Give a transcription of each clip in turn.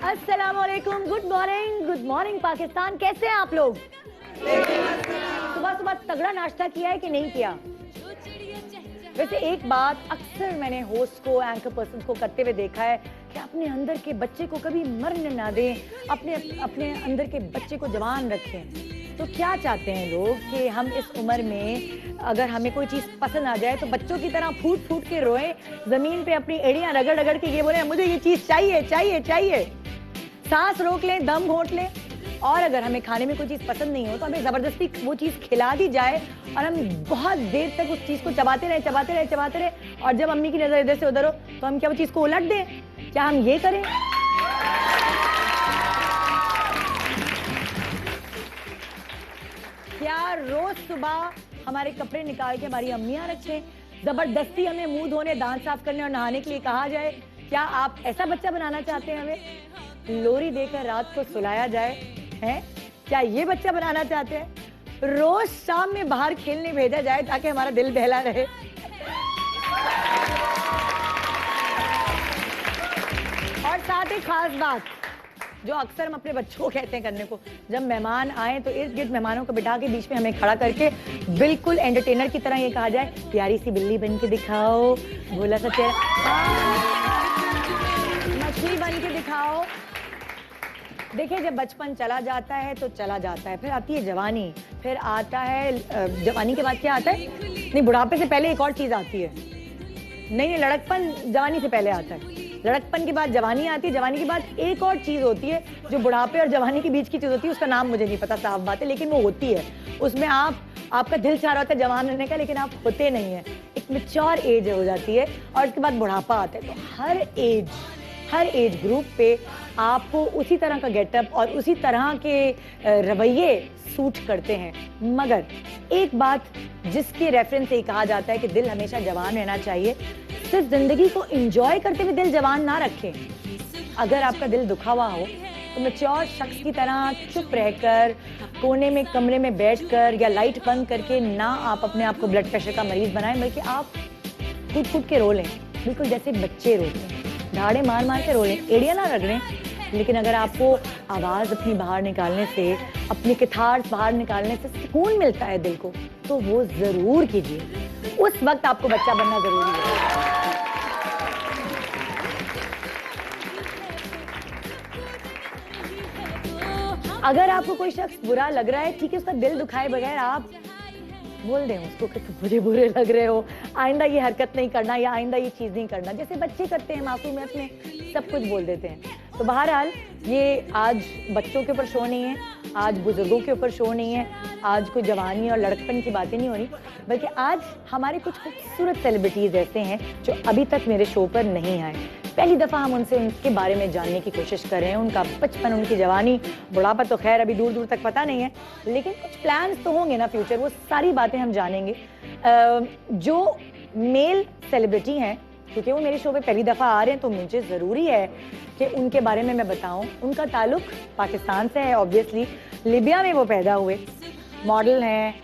अस्सलामुअलैकुम, good morning Pakistan. कैसे हैं आप लोग? सुबह सुबह तगड़ा नाश्ता किया है कि नहीं किया? वैसे एक बात अक्सर मैंने होस्ट को, एंकर पर्सन को करते हुए देखा है कि अपने अंदर के बच्चे को कभी मरने ना दें, अपने अंदर के बच्चे को जवान रखें। तो क्या चाहते हैं लोग कि हम इस उम्र में अगर हमें कोई चीज पसंद आ जाए तो बच्चों की तरह फूट फूट के रोएं, जमीन पे अपनी एड़ियां रगड़ रगड़ के ये बोले मुझे ये चीज चाहिए चाहिए चाहिए, सांस रोक लें, दम घोंट लें। और अगर हमें खाने में कोई चीज पसंद नहीं हो तो हमें जबरदस्ती वो चीज खिला दी जाए और हम बहुत देर तक उस चीज को चबाते रहे और जब अम्मी की नजर इधर से उधर हो तो हम क्या वो चीज को उलट दें? क्या हम ये करें? क्या रोज सुबह हमारे कपड़े निकाल के हमारी अम्मियां रखें, जबरदस्ती हमें मुंह धोने, दांत साफ करने और नहाने के लिए कहा जाए? क्या आप ऐसा बच्चा बनाना चाहते हैं? हमें लोरी देकर रात को सुलाया जाए हैं? क्या ये बच्चा बनाना चाहते हैं? रोज शाम में बाहर खेलने भेजा जाए ताकि हमारा दिल बहला रहे? और साथ ही खास बात जो अक्सर हम अपने बच्चों को कहते हैं करने को, जब मेहमान आए तो इर्द गिर्द मेहमानों को बिठा के बीच में हमें खड़ा करके बिल्कुल एंटरटेनर की तरह ये कहा जाए प्यारी सी बिल्ली बन के दिखाओ, भोला सा चेहरा, मछली बन के दिखाओ। देखिए जब बचपन चला जाता है तो चला जाता है, फिर आती है जवानी, फिर आता है जवानी के बाद क्या आता है? नहीं, बुढ़ापे से पहले एक और चीज आती है। नहीं, लड़कपन जवानी से पहले आता है, लड़कपन के बाद जवानी आती है, जवानी के बाद एक और चीज होती है जो बुढ़ापे और जवानी के बीच की चीज होती है, उसका नाम मुझे नहीं पता, साफ बात है, लेकिन वो होती है। उसमें आपका दिल चाह रहा होता है जवान रहने का, लेकिन आप होते नहीं है, एक मैच्योर एज हो जाती है और उसके बाद बुढ़ापा आता है। तो हर एज ग्रुप पे आपको उसी तरह का गेटअप और उसी तरह के रवैये सूट करते हैं। मगर एक बात जिसके रेफरेंस से कहा जाता है कि दिल हमेशा जवान रहना चाहिए, सिर्फ जिंदगी को एंजॉय करते हुए दिल जवान ना रखें। अगर आपका दिल दुखा हुआ हो तो मैच्योर शख्स की तरह चुप रहकर कोने में कमरे में बैठकर या लाइट बंद करके ना आप अपने आप को ब्लड प्रेशर का मरीज बनाएं, बल्कि आप फूट के रो लें, बिल्कुल जैसे बच्चे रोते हैं, धाड़े मार मार के रो लें, एड़ियां ना रगड़ें। लेकिन अगर आपको आवाज अपनी बाहर निकालने से, अपनी किथार्स बाहर निकालने से सुकून मिलता है दिल को, तो वो जरूर कीजिए। उस वक्त आपको बच्चा बनना जरूरी है। अगर आपको कोई शख्स बुरा लग रहा है, ठीक है, उसका दिल दुखाए बगैर आप बोल दें उसको कि मुझे बुरे लग रहे हो, आइंदा ये हरकत नहीं करना या आइंदा ये चीज नहीं करना, जैसे बच्चे करते हैं मासूमियत में सब कुछ बोल देते हैं। तो बहरहाल ये आज बच्चों के ऊपर शो नहीं है, आज बुजुर्गों के ऊपर शो नहीं है, आज कोई जवानी और लड़कपन की बातें नहीं हो रही, बल्कि आज हमारे कुछ खूबसूरत सेलिब्रिटीज ऐसे हैं जो अभी तक मेरे शो पर नहीं आए। पहली दफ़ा हम उनसे उनके बारे में जानने की कोशिश कर रहे हैं, उनका बचपन, उनकी जवानी, बुढ़ापा तो खैर अभी दूर दूर तक पता नहीं है, लेकिन कुछ प्लान्स तो होंगे ना फ्यूचर, वो सारी बातें हम जानेंगे। जो मेल सेलिब्रिटी हैं, क्योंकि वो मेरे शो पे पहली दफ़ा आ रहे हैं तो मुझे ज़रूरी है कि उनके बारे में मैं बताऊं। उनका ताल्लुक पाकिस्तान से है, ऑब्वियसली लिबिया में वो पैदा हुए, मॉडल हैं,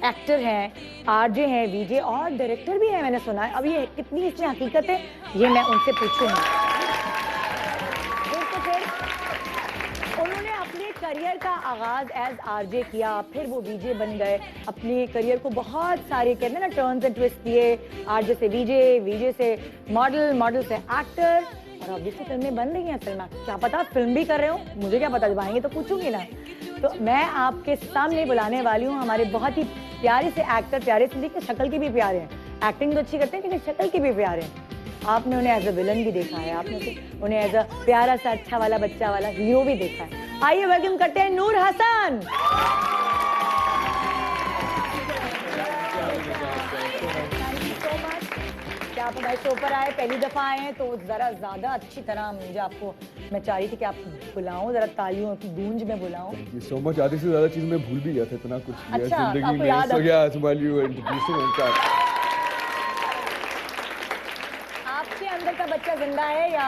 एक्टर हैं, आरजे हैं, वीजे और डायरेक्टर भी है, मैंने सुना है। अब ये कितनी इसमें हकीकत है ये मैं उनसे पूछूंगी। तो फिर उन्होंने अपने करियर का आगाज एज आरजे किया, फिर वो वीजे बन गए, अपने करियर को बहुत सारे कहते हैं ना टर्न्स एंड ट्विस्ट दिए, आरजे से वीजे, वीजे से मॉडल, मॉडल से एक्टर, और ऑब्वियसली फिल्में बन रही हैं, फिल्म क्या पता फिल्म भी कर रहे हो, मुझे क्या पता, जब आएंगे तो पूछूंगी ना। तो मैं आपके सामने बुलाने वाली हूँ हमारे बहुत ही प्यारे से एक्टर, प्यारे से देखिए शक्ल के भी प्यारे हैं, एक्टिंग तो अच्छी करते हैं लेकिन शक्ल के भी प्यारे हैं। आपने उन्हें एज अ विलन भी देखा है, आपने उन्हें एज अ प्यारा सा अच्छा वाला बच्चा वाला हीरो भी देखा है। आइए वेलकम करते हैं नूर हसन। आप हमारे शो पर आए, पहली दफा आए हैं तो जरा ज्यादा अच्छी तरह मुझे आपको, मैं चाह रही थी कि आप बुलाऊं, जरा तालियों की गूंज में बुलाऊं। सो मच, आधे से ज्यादा चीज मैं भूल भी गया था, इतना कुछ अच्छा, जिंदगी में। सो या स्माइल यू इंट्रोड्यूसिंग आपके अंदर का बच्चा जिंदा है या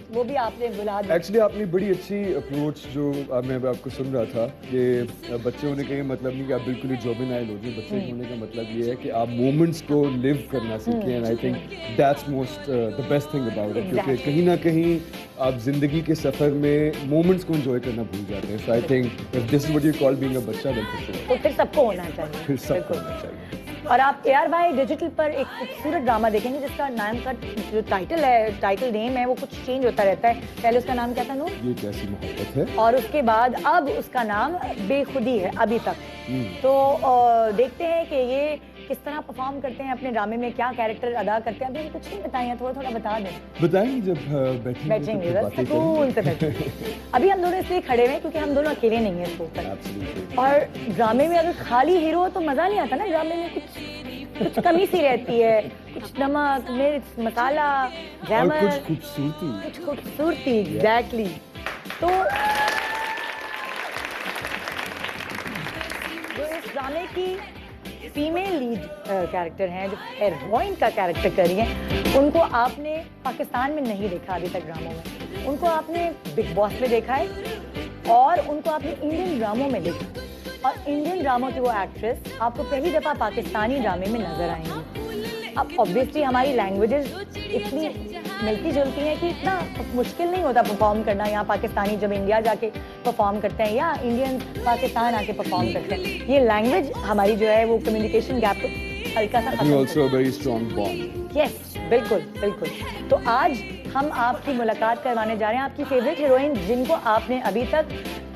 वो भी आपने बुला दिया। एक्चुअली आपने बड़ी अच्छी अप्रोच जो मैं आपको सुन रहा था कि बच्चे होने का ये मतलब नहीं कि आप बिल्कुल ही जॉबिनाइल हो जाए। बच्चे होने का मतलब ये है कि आप मोमेंट्स को लिव करना सीखें and I think that's most the best thing about it, क्योंकि कहीं ना कहीं आप जिंदगी के सफर में मोमेंट्स को एंजॉय करना भूल जाते हैं। So I think if this is what you call being a बच्चा देन तो फिर सबको होना चाहिए। फिर सब बिल्कुल। होना चाहिए। और आप ARY डिजिटल पर एक खूबसूरत ड्रामा देखेंगे जिसका नाम का जो टाइटल नेम है वो कुछ चेंज होता रहता है। पहले उसका नाम क्या था नूर? ये कैसी मोहब्बत है, और उसके बाद अब उसका नाम बेखुदी है अभी तक। तो देखते हैं कि ये किस तरह परफॉर्म करते हैं अपने ड्रामे में, क्या कैरेक्टर अदा करते हैं। अभी हम कुछ नहीं बताए हैं, थोड़ा थोड़ा बता दें। बताएंगे जब बैठेंगे तो बस बातें सुकून से करेंगे। बैठेंगे। अभी हम दोनों इसलिए खड़े हुए हैं क्योंकि हम दोनों अकेले नहीं हैं इसको ऊपर। Absolutely. और ड्रामे में अगर खाली हीरो हो तो मजा नहीं आता ना। ड्रामे में कुछ कमी सी रहती है, कुछ नमक मिर्च मसाला और ग्लैमर, कुछ खूबसूरती। कुछ खूबसूरती। एग्जैक्टली। तो जो इस ड्रामे की फीमेल लीड कैरेक्टर हैं, जो हीरोइन का कैरेक्टर कर रही हैं, उनको आपने पाकिस्तान में नहीं देखा अभी तक ड्रामों में। उनको आपने बिग बॉस में देखा है और उनको आपने इंडियन ड्रामों में देखा। और इंडियन ड्रामों की वो एक्ट्रेस आपको पहली दफ़ा पाकिस्तानी ड्रामे में नजर आएंगी। अब ऑब्वियसली हमारी लैंग्वेजेस इतनी मिलती जुलती हैं कि इतना मुश्किल नहीं होता परफॉर्म करना। यहाँ पाकिस्तानी जब इंडिया जाके परफॉर्म करते हैं या इंडियन पाकिस्तान आके परफॉर्म करते हैं, ये लैंग्वेज हमारी जो है वो कम्युनिकेशन गैप हल्का सा खत्म also a very strong bond. Yes बिल्कुल बिल्कुल। तो आज हम आपकी मुलाकात करवाने जा रहे हैं आपकी फेवरेट हीरोइन, जिनको आपने अभी तक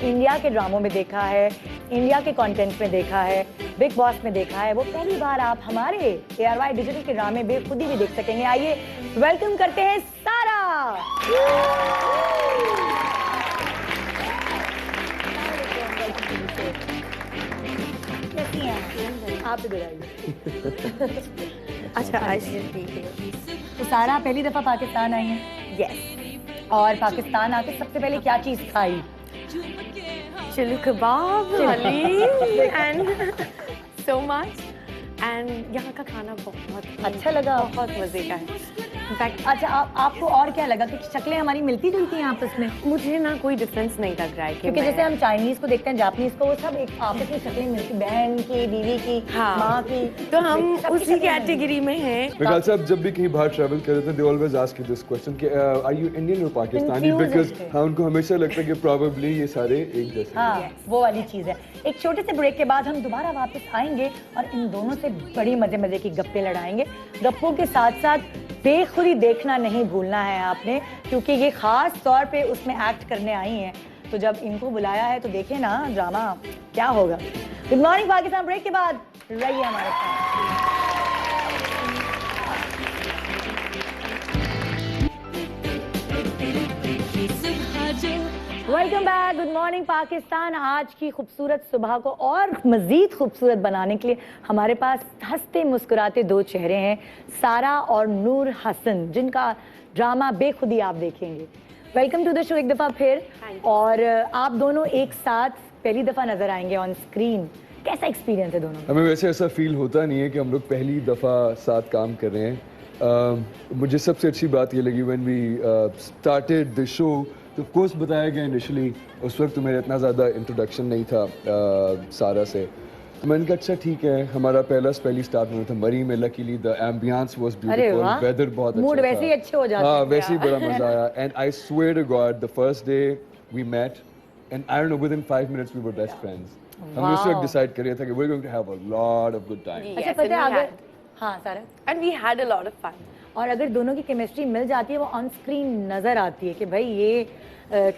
इंडिया के ड्रामों में देखा है, इंडिया के कंटेंट में देखा है, बिग बॉस में देखा है। वो पहली बार आप हमारे ARY डिजिटल के ड्रामे बेखुदी भी देख सकेंगे। आइए वेलकम करते हैं सारा। कैसी हैं आप? बुलाइए। अच्छा ठीक है। तो सारा पहली दफा पाकिस्तान आई है। यस। और पाकिस्तान आके सबसे पहले क्या चीज खाई? Chilli kebab, haleem and so much. And यहाँ का खाना बहुत अच्छा लगा? बहुत मजे का है। इनफैक्ट अच्छा आपको और क्या लगा कि शक्लें हमारी मिलती जुलती हैं आपस में? मुझे ना कोई डिफरेंस नहीं लग रहा है क्योंकि जैसे हम चाइनीज को देखते हैं, जापानीज को, वो सब एक आपस में शक्लें मिलती, बहन की, बीवी की, हाँ। माँ की। तो हम सबकी उसी शक्लें कैटेगरी में हैं। बिकॉज साहब जब भी कहीं बाहर ट्रैवल कर रहे थे they always ask you this question कि आर यू इंडियन और पाकिस्तानी, Confused बिकॉज होते हैं। हाँ उनको हमेशा लगता है कि प्रोबेबली ये सारे एक जैसे हैं। हाँ वो वाली चीज है। एक छोटे से ब्रेक के बाद हम दोबारा वापस आएंगे और इन दोनों से बड़ी मजे मजे की गप्पे लड़ाएंगे। गप्पों के साथ साथ बेखुदी देखना नहीं भूलना है आपने, क्योंकि ये खास तौर पे उसमें एक्ट करने आई हैं। तो जब इनको बुलाया है तो देखें ना ड्रामा क्या होगा। गुड मॉर्निंग पाकिस्तान ब्रेक के बाद रहिए हमारे साथ। Welcome back. Good morning Pakistan. आज की खूबसूरत सुबह को और मज़ीद खूबसूरत बनाने के लिए हमारे पास हंसते मुस्कुराते दो चेहरे हैं, सारा और नूर हसन, जिनका ड्रामा बेखुदी आप देखेंगे। वेलकम टू द शो एक दफ़ा फिर। और आप दोनों एक साथ पहली दफ़ा नज़र आएंगे ऑन स्क्रीन। कैसा एक्सपीरियंस है दोनों? हमें वैसे ऐसा फील होता नहीं है कि हम लोग पहली दफ़ा साथ काम कर रहे हैं। मुझे सबसे अच्छी बात ये लगी when we started the show, तो कोर्स बताया गया इनिशियली, उस वक्त तो मेरा इतना ज़्यादा इंट्रोडक्शन नहीं था सारा से। तो मैंने कहा अच्छा ठीक है, हमारा पहला स्पेली स्टार्ट होना था मरी में। Luckily the ambience was beautiful, weather बहुत अच्छा मूड था, वैसे ही अच्छे हो जाते हाँ हैं। वैसे ही बड़ा मजा आया। And I swear to God the first day we met and I don't know within 5 minutes we were best friends. हमने उस वक्त डिसाइड कर लिया था कि we are going to have a lot of good time. अच्छा पता है अगर हाँ Sara, and we had a lot of fun. और अगर दोनों की केमिस्ट्री मिल जाती है वो ऑन स्क्रीन नजर आती है कि भाई ये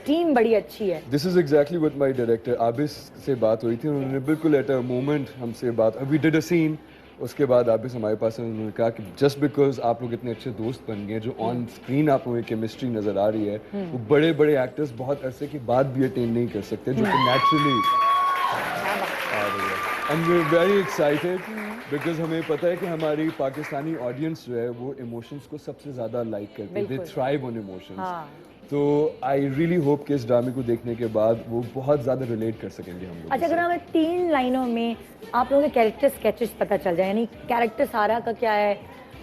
टीम बड़ी अच्छी है। This is exactly what my director Abis से बात हुई थी। उन्होंने बिल्कुल एट अ मोमेंट हमसे बात, वी डिड अ सीन, उसके बाद आबिस हमारे पास हैं, उन्होंने कहा कि जस्ट बिकॉज आप लोग इतने अच्छे दोस्त बन गए, जो ऑन स्क्रीन आप लोगों की केमिस्ट्री नजर आ रही है, वो बड़े बड़े एक्टर्स बहुत अरसे के बाद भी अटेन नहीं कर सकते, जो कि नेचुरली आ रही है। And we are very excited because हमें पता है कि हमारी पाकिस्तानी ऑडियंस जो है वो इमोशंस को सबसे ज़्यादा लाइक करती है, दे थ्राइव ऑन इमोशंस। तो आई रियली होप कि इस ड्रामे को देखने के बाद वो बहुत ज़्यादा रिलेट कर सकेंगे हम लोग। अच्छा अगर हमें 3 लाइनों में आप लोगों के कैरेक्टर स्केचेस पता चल जाए, यानी कैरेक्टर सारा का क्या है,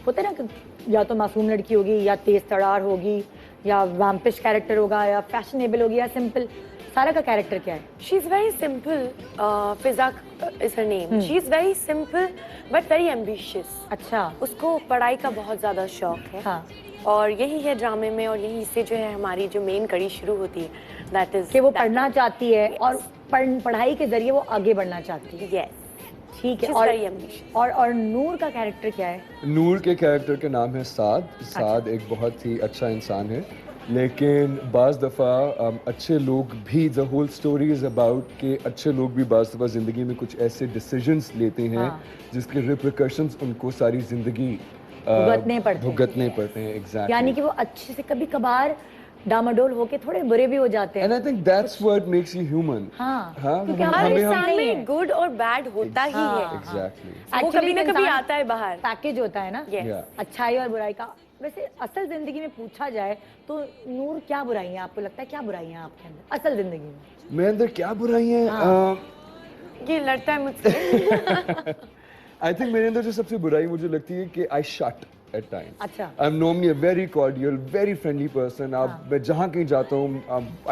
होता है ना कि या तो मासूम लड़की होगी या तेज तड़ार होगी या वैम्पिश कैरेक्टर होगा या फैशनेबल होगी या सिंपल? सारा का कैरेक्टर क्या है? She's very simple. Fiza is her name. She's very simple but very ambitious. अच्छा, उसको पढ़ाई का बहुत ज़्यादा शौक है. हाँ, और यही है ड्रामे में, और यहीं से जो है हमारी जो मेन कड़ी शुरू होती है. That is कि वो that. पढ़ना चाहती है और पढ़ाई के जरिए वो आगे बढ़ना चाहती है। Yes. ठीक है। She's very ambitious. और नूर का कैरेक्टर क्या है? नूर के कैरेक्टर का नाम है साद। साद एक बहुत ही अच्छा इंसान है, लेकिन बाज़ दफ़ा अच्छे लोग भी, the whole story is about कि अच्छे लोग भी बाज़ दफ़ा ज़िंदगी में कुछ ऐसे डिसीजंस लेते हैं जिसके रिप्रिकॉशंस उनको सारी ज़िंदगी भुगतने पड़ते हैं। एग्जैक्टली। यानी कि वो अच्छे से कभी कभार डामाडोल होके थोड़े बुरे भी हो जाते हैं। And I think that's what makes you human. हाँ, क्योंकि हर इंसान में गुड और बैड होता ही है. एग्जैक्टली। वो कभी ना कभी आता है बाहर. पैकेज होता है ना, Yes. अच्छाई और बुराई का। वैसे असल जिंदगी में पूछा जाए तो नूर क्या बुराई है आपको लगता है? क्या बुराई है आपके अंदर असल जिंदगी में? मेरे अंदर क्या बुराई है? ये लड़ता है मुझसे. आई थिंक मेरे अंदर जो सबसे बुराई मुझे लगती है कि आई शट at times. अच्छा। I'm normally a very cordial, very friendly person. मैं जहाँ कहीं जाता हूँ,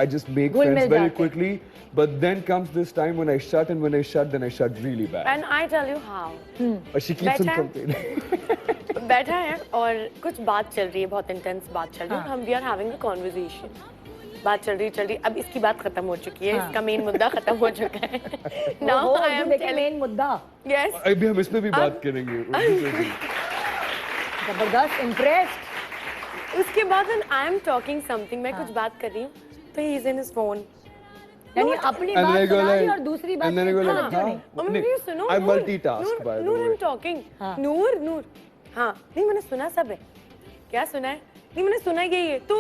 I just make घुल friends मिल very जाते। quickly. But then comes this time when I shut, and when I shut, then I shut really bad. And I tell you how. But she keeps on Better? complaining. बैठा है और कुछ बात चल रही है, बहुत इंटेंस बात चल रही है. हम we are having a conversation. बात चल रही. अब इसकी बात खत्म हो चुकी है. इसका मेन मुद्दा खत्म हो चुका है. Now I am telling. Main मुद्दा। Yes. अभी हम इसमें भी बात करेंगे। जबरदस्त, इम्प्रेस्ड। उसके बाद आई एम टॉकिंग समथिंग, मैं कुछ बात कर रही हूँ तो he is in his phone. यानी अपनी And बात then I go सुना रही like- और दूसरी बात and then I go like, क्यों नहीं? मम्मी सुनो. I multitask, by the Noor way. I am talking. Noor हाँ, नहीं मैंने सुना सब है. क्या सुना है? नहीं मैंने सुना यही है. तो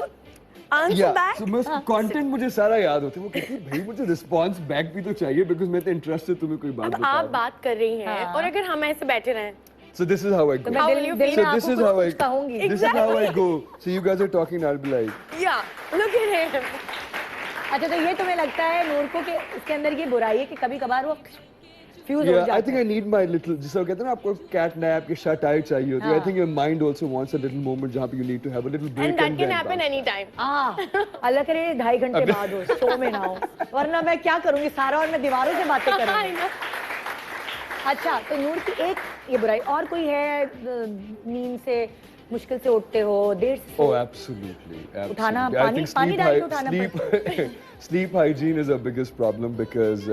आंसर Yeah, बैक. so मैं कंटेंट मुझे सारा याद होता है। वो कहती है भाई मुझे रिस्पांस बैक भी तो चाहिए, बिकॉज़ मैं तो इंटरेस्टेड तुम्हें कोई बात अब बता आप रही। बात कर रही हैं और अगर हम ऐसे बैठे रहें. So this is how I go. मैं How दिल will you दिल feel? में So this आपको is how I. कुछ कहूंगी। This is how I go. So you guys are talking, I'll be like. या लुक एट हिम. अच्छा, तो ये तुम्हें लगता है नूर को कि इसके अंदर ये बुराई है कि कभी कभार वो फ्यूज हो Yeah, I जाता think है? I need my little. जिसे वो कहते हैं ना आपको cat nap के shut eye चाहिए होती है. I think your mind also wants a little moment जहाँ पे you need to have a little break and that can then happen back. Any time. Allah करे 2.5 घंटे बाद हो, शो में ना हो, वरना मैं क्या करूंगी? सारा और मैं दीवारों से बातें करूंगी। अच्छा, तो नूर की एक ये बुराई और कोई है? नींद से मुश्किल से उठते हो, देर से Oh, absolutely. उठाना, Absolutely. I पानी- think पानी डाल के उठाना sleep hygiene is a biggest problem because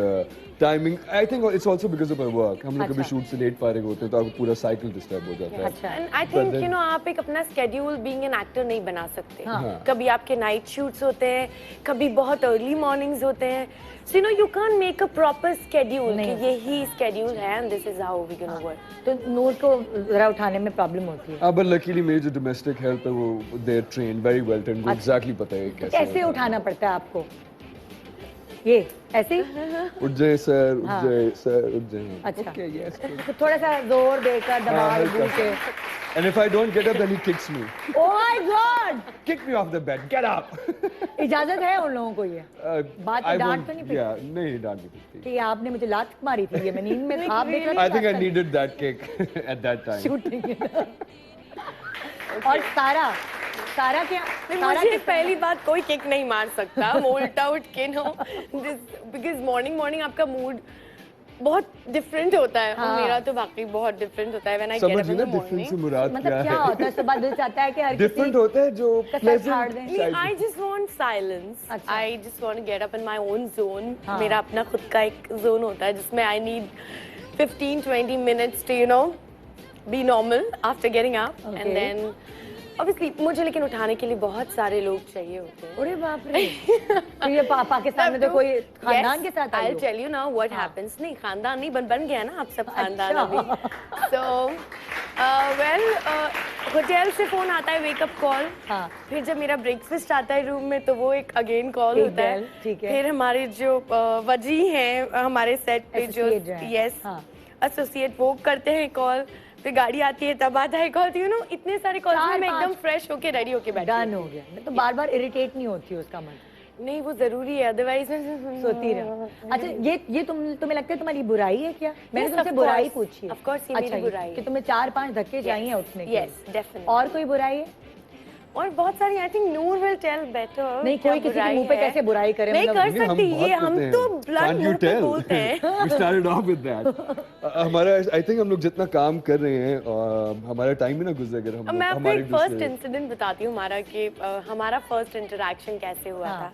timing. I think it's also because of my work. हम लोग कभी अच्छा। शूट से लेट फारिग होते हैं तो आपका पूरा साइकिल डिस्टर्ब हो जाता है। अच्छा। And I think you know आप एक अपना स्केड्यूल बीइंग एन एक्टर नहीं बना सकते. हाँ। कभी आपके नाइट शूट्स होते हैं, कभी बहुत अर्ली मॉर्निंग्स होते हैं. So you know you can't make a proper schedule कि यही स्केड्यूल है and this is how we gonna work. तो नूर को जरा उठाने में प्रॉब्लम होती है। but luckily मेरी जो domestic help है वो they're trained very well trained. वो exactly पता है कैसे कैसे उठाना पड़ता है आपको? ये ऐसे ही? उठ जाए सर, उठ जाए सर, उठ जाए। अच्छा। Okay, yes. तो थोड़ा सा जोर देकर दबा हल्का के। And if I don't get up, then he kicks me. Oh my God! Kick me off the bed. Get up. इजाजत है उन लोगों को ये बात I डांट won't- तो नहीं पड़ती? Yeah, नहीं डांट नहीं पड़ती। कि आपने मुझे लात मारी थी, ये मैं नींद में ख्वाब देख रहा I think I needed that kick at that time. Shooting. और सारा क्या? सारा मुझे के पहली बात कोई किक नहीं मार सकता. वो उल्टा उठ के नो बिकॉज मॉर्निंग आपका मूड बहुत डिफरेंट होता है. और मेरा तो वाकई बहुत डिफरेंट होता है व्हेन आई गेट अप समझिए इन ना द डिफरेंस से मॉर्निंग. मुराद क्या मतलब क्या है? होता है? सुबह दिल चाहता है कि हर डिफरेंट किसी होता है जो का सर pleasant फाड़ दें। नहीं, side I just want silence. अच्छा। I just want to get up in my own zone. हाँ। मेरा अपना खुद का एक जोन होता है जिसमें I need 15-20 minutes to you know be normal after getting up. Okay. And then obviously मुझे लेकिन उठाने के लिए बहुत सारे लोग चाहिए होते हैं. अरे बाप रे! तो ये पाकिस्तान में तो कोई खानदान के साथ आई I'll हो? tell you now what happens. नहीं, खानदान नहीं बन गया ना आप सब खानदान अभी. So well होटल से फोन आता है वेकअप कॉल. हाँ। फिर जब मेरा ब्रेकफास्ट आता है रूम में तो वो एक अगेन कॉल एक होता है. bell, ठीक है। फिर हमारे जो वजी हैं हमारे सेट पे जो Associate जो हैं, यस हाँ। एसोसिएट वो करते हैं कॉल. फिर गाड़ी आती है तब आता है कॉल. यू नो इतने सारे कॉल्स में मैं 4-5 एकदम फ्रेश होके रेडी होके बैठी डन हूँ. हो गया। मैं तो बार-बार इरिटेट नहीं होती हूँ उसका मतलब। नहीं वो जरूरी है अदरवाइज सोती रहो। अच्छा, ये तुम्हें लगता है तुम्हारी बुराई है क्या? मैंने Yes, तुमसे of बुराई course. पूछी है। Of course, ये मेरी बुराई है. कि तुम्हें 4-5 धक्के चाहिए उठने के लिए। Yes definitely. और कोई बुराई है? और बहुत सारी I think Noor will tell better. नहीं, कोई किसी के मुंह पे कैसे बुराई करे, नहीं मतलब कर सकती ये, हम तो ब्लड मुंह पे बोलते हैं। We started off with that. हमारा आई थिंक हम लोग जितना काम कर रहे हैं हमारा टाइम भी ना गुजर गया हम मैं आपको हमारे एक फर्स्ट इंसिडेंट बताती हूँ हमारा कि हमारा फर्स्ट इंटरेक्शन कैसे हुआ था।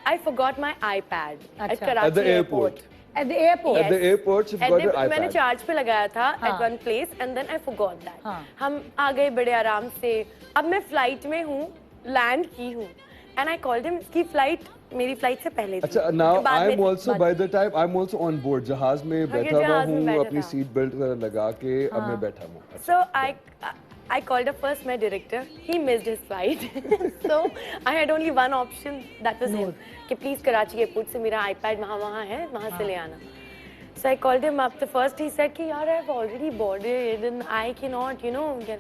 I forgot my iPad at अच्छा। Karachi At the airport. At the airport. At the airport, she forgot her मैंने iPad. चार्ज पे लगाया था हाँ। at one place and then I forgot that। हाँ। हम आ गए बड़े आराम से। अब मैं फ्लाइट में हूँ, लैंड की हूँ and I called him, इसकी फ्लाइट मेरी फ्लाइट से पहले थी। अच्छा, now बाद I'm में- also by the time I'm also on board जहाज में बैठा हुआ जहाज में हूँ बैठा अपनी था। सीट बेल्ट लगा के अब मैं बैठा हूँ। So I called up first my director. He missed his flight, so I had only one option. That was him. कि please कराची एयरपोर्ट से मेरा iPad वहाँ है, वहाँ से ले आना। So I called him up. The first he said कि यार I've already boarded and I cannot, you know, get.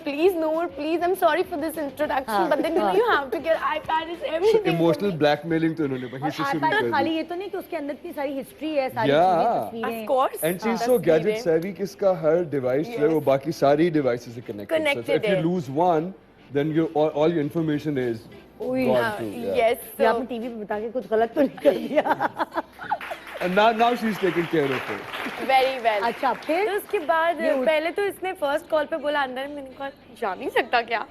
Please Noor, please, I'm sorry for this introduction, but then you know you have to get iPad is everything. Emotional blackmailing तो उन्होंने वहीं और से शुरू iPad कर खाली दी। ये तो नहीं कि उसके अंदर इतनी सारी हिस्ट्री है, सारी Yeah. चीजें, Of तस्वीरें। course. And she's so gadget तस्वीरें। savvy कि इसका हर डिवाइस जो है वो बाकी सारी डिवाइसेस से connected. Connected So if you है। lose one, then all your information is Ui. gone too. Yeah. Yes. ये So आपने टीवी पे बता के कुछ गलत तो नहीं कर दिया। And now she's taking care of it. very well. अच्छा, फिर तो उसके बाद ये उठ- पहले तो इसने फर्स्ट कॉल पे बोला अंदर, मैंने कहा जा नहीं सकता क्या,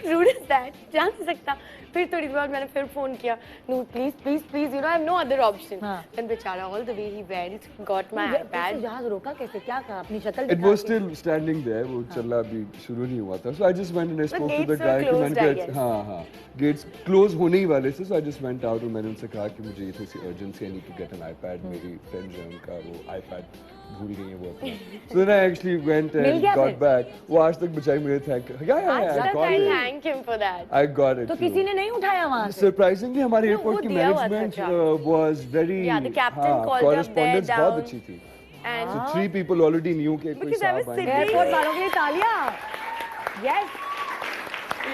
रूड इज दैट, जा नहीं सकता। फिर थोड़ी देर बाद मैंने फिर फोन किया, no please please please, you know I have no other option. हाँ। देन बेचारा all the way he went, got my फिर आईपैड। जहाज रोका कैसे, क्या कहा, अपनी शक्ल It दिखा was के? still standing there. वो चलना अभी शुरू नहीं हुआ था. So I just went and I spoke to gates the were guy कि closed, मैंने I कहा guess. हाँ हाँ gates close होने ही वाले थे. So I just went out और मैंने उनसे कहा कि मुझे थोड़ी सी urgency, I need to get an iPad. मेरी friend जो है उनका वो iPad भूल गई है वो अपना. So then I actually went mill and गया got फिर? back. वो आज तक बेचारी मुझे thank yeah आज I तक got I it. Thank him for that. I got it. तो too. किसी ने नहीं उठाया वहां से? Surprisingly हमारे No, airport वो की दिया हुआ था management charge. was very Yeah, the captain हाँ, called up there correspondence बहुत down. अच्छी थी. And So 3 people already knew कि कोई Because I was साहब आएंगे. sitting- एयरपोर्ट वालों के लिए तालियां। यस,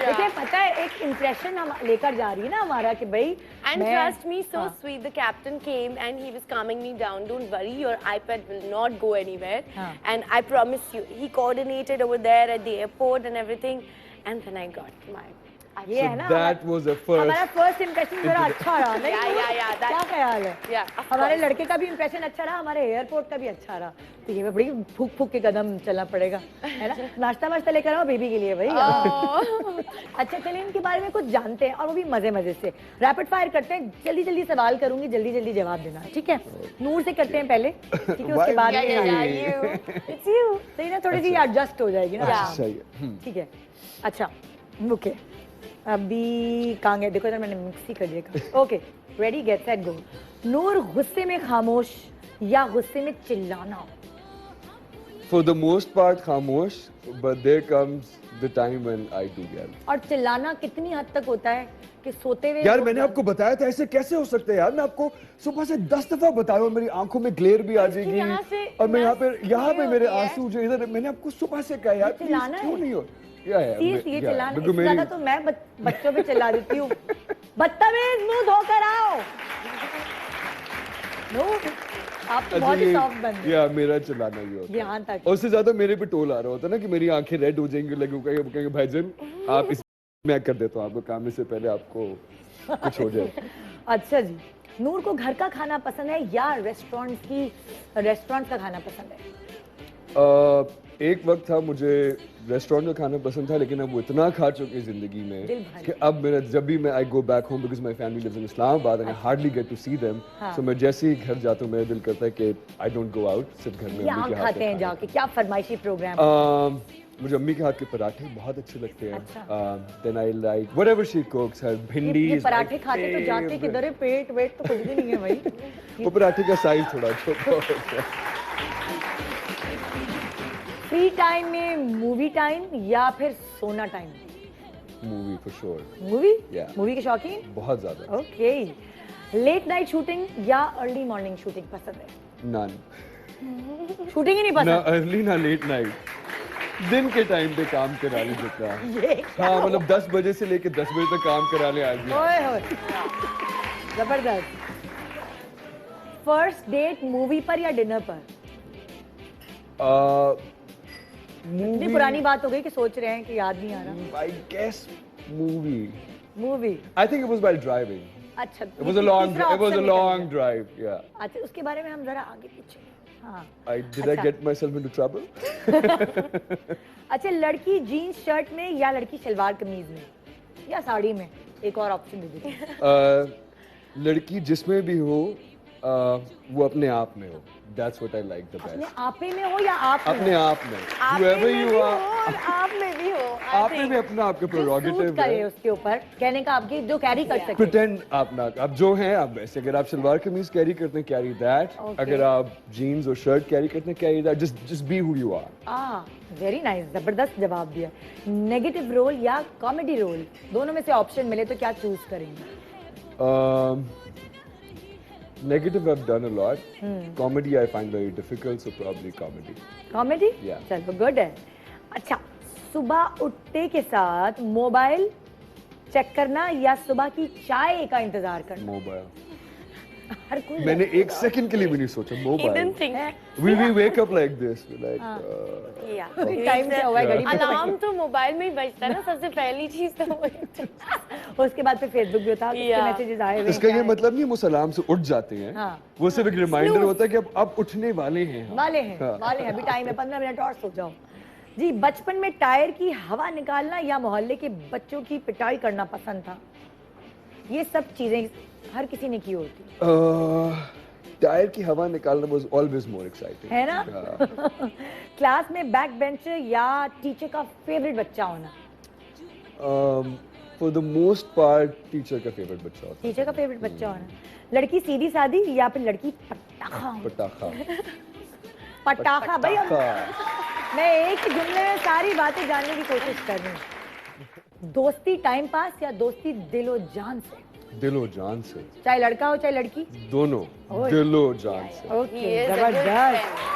देखिए पता है एक इंप्रेशन हम लेकर जा रही है ना हमारा कि भाई And मैं- trust me, so हाँ। sweet. The captain came and he was calming me down. Don't worry, your iPad will not go anywhere. हाँ। And I promise you, he coordinated over there at the airport and everything. And then I got my ये So है ना that was a first. हमारा first impression जरा अच्छा रहा नहीं? Yeah, that- क्या ख्याल है? Yeah, of हमारे course. लड़के का भी इंप्रेशन अच्छा रहा, हमारे एयरपोर्ट का भी अच्छा रहा। तो ये बड़ी फूक फूक के कदम चलना पड़ेगा, है ना? नाश्ता वाश्ता लेकर आओ बेबी के लिए भाई। Oh. अच्छा चलिए इनके बारे में कुछ जानते हैं और वो भी मजे मजे से। रैपिड फायर करते हैं, जल्दी जल्दी सवाल करूंगी, जल्दी जल्दी जवाब देना, ठीक है? नूर से करते हैं पहले, ठीक है? उसके Why बाद Yeah, में- yeah, you. It's you. सही ना, थोड़ी सी एडजस्ट हो जाएगी ना। Yeah. सही है. ठीक है, अच्छा ओके, अभी कहाँ गए, देखो इधर मैंने मिक्स ही कर दिया। Okay, ready get set go. Noor गुस्से में खामोश या गुस्से में चिल्लाना? For the most part खामोश, but there comes the time when I do yell. और चिल्लाना कितनी हद तक होता है कि सोते हुए यार मैंने आपको बताया था ऐसे कैसे हो सकता है यार, मैं आपको सुबह से 10 दफा बताया और मेरी आंखों में ग्लेयर भी आ जाएगी यहाँ से और मैं यहाँ नस पे नहीं मेरे होती है। आंसू जो इधर मैंने आपको सुबह से कहा यार प्लीज चिल्लाना क्यों है? नहीं हो या सीरियसली ये चिल्लाना, बिल्कुल इससे ज्यादा तो मैं बच्चों पे चिल्ला देती हूँ। बदतमीज मुंह धोकर आओ। नूर आप तो बहुत ही सॉफ्ट बन गए। या मेरा चिल्लाना ही होता है। यहाँ तक और उससे ज्यादा मेरे पे टोल आ रहा होता है ना कि मेरी आंखें रेड हो जाएंगी, लगे कहेंगे भाईजान आप इस मैं कर देता हूँ आपको काम से पहले आपको कुछ हो जाए। अच्छा जी, नूर को घर का खाना पसंद है या रेस्टोरेंट का खाना पसंद है? एक वक्त था मुझे रेस्टोरेंट का खाना पसंद था, लेकिन अब वो इतना खा चुके हैं जिंदगी में दिल भर कि अब मेरा जब भी मैं I go back home because my family lives in Islamabad and I hardly get to see them, हाँ। सो मैं जैसे ही घर जाता हूँ मेरा दिल करता है कि आई डोंट गो आउट, सिर्फ घर में क्या अम्मी के हाथ खाते हैं का जाके, क्या फरमाइशी प्रोग्राम? मुझे अम्मी के हाथ के पराठे बहुत अच्छे लगते हैं। अच्छा। Then I like whatever she cooks, हर भिंडी ये पराठे खाते तो जाते किधर है, पेट वेट तो कुछ भी नहीं है भाई। वो पराठे का साइज थोड़ा छोटा होता है। फ्री टाइम में मूवी टाइम या फिर सोना time? Movie for sure, movie? Yeah. Movie के शौकीन? बहुत ज्यादा। ओके, लेट नाइट शूटिंग या अर्ली मॉर्निंग शूटिंग पसंद है? नन, शूटिंग ही नहीं ना पसंद? अर्ली ना लेट नाइट, दिन के टाइम पे काम कराने जितना। ये हाँ मतलब 10 बजे से लेके 10 बजे तक काम कराने आ गया। ओए होए, जबरदस्त। फर्स्ट डेट मूवी पर या डिनर पर? इतनी पुरानी बात हो गई कि सोच रहे हैं कि याद नहीं आ रहा। I guess movie. Movie. I think it was while driving. अच्छा It was a long drive. Yeah. अच्छा, उसके बारे में हम जरा आगे पीछे। हाँ। Did I get myself into trouble? अच्छा, लड़की जीन्स शर्ट में या लड़की शलवार कमीज में या साड़ी में? एक और ऑप्शन दे दीजिए। लड़की जिसमें भी हो वो अपने आप में हो। That's what I like the अपने best. आपे में हो या आप में? अपने आप में। Whoever you are. और आप में भी हो। आप में भी अपना आपके प्रोरोगेटिव करे है। उसके ऊपर कहने का आपकी जो कैरी कर सकते। प्रिटेंड आप ना, आप जो हैं आप वैसे। अगर आप शलवार कमीज कैरी करते हैं, कैरी दैट। Okay. अगर आप जीन्स और शर्ट कैरी करते हैं, carry that. Just be who you are. Very nice, जबरदस्त जवाब दिया। नेगेटिव रोल या कॉमेडी रोल, दोनों में से ऑप्शन मिले तो क्या चूज करेंगे? Negative I've done a lot. Comedy I find very difficult, so probably comedy. Comedy? Yeah. चलो गुड है। अच्छा, सुबह उठते के साथ मोबाइल चेक करना या सुबह की चाय का इंतजार करना? Mobile. हर कोई मैंने एक सेकंड के लिए भी नहीं सोचा He mobile. didn't think. We wake up like this. We're like, Yeah. Time क्या हुआ है घड़ी में? अलार्म तो मोबाइल में ही बजता है ना, सबसे पहली चीज तो वही। उसके बाद फिर फेसबुक भी होता है, Yeah. मैसेजेस आए हुए इसका ये हैं। मतलब नहीं हम उस अलार्म से उठ जाते हैं। हाँ। वो सिर्फ एक रिमाइंडर होता है कि अब उठने वाले हैं हम। वाले हैं, हाँ। वाले हैं, अभी टाइम है, 15 मिनट और सो जाओ। जी, बचपन में टायर की हवा निकालना या मोहल्ले के बच्चों की पिटाई करना पसंद था? ये सब चीजें हर किसी ने की होती टायर की हवा निकालना was always more exciting. है ना? Yeah. क्लास में बैक बेंचर या टीचर का फेवरेट बच्चा होना? For the most part, teacher का फेवरेट बच्चा होता टीचर का फेवरेट बच्चा होना। लड़की सीधी सादी या फिर लड़की पटाखा? है। पटाखा। पटाखा भाई, अब पटाखा। मैं एक ही जुमले में सारी बातें जानने की कोशिश कर रही हूँ। दोस्ती टाइम पास या दोस्ती दिलो जान से? दिलो जान से। चाहे लड़का हो चाहे लड़की? दोनों। ओए। दिलो जान से। Okay, He is a good जबरदस्त। friend.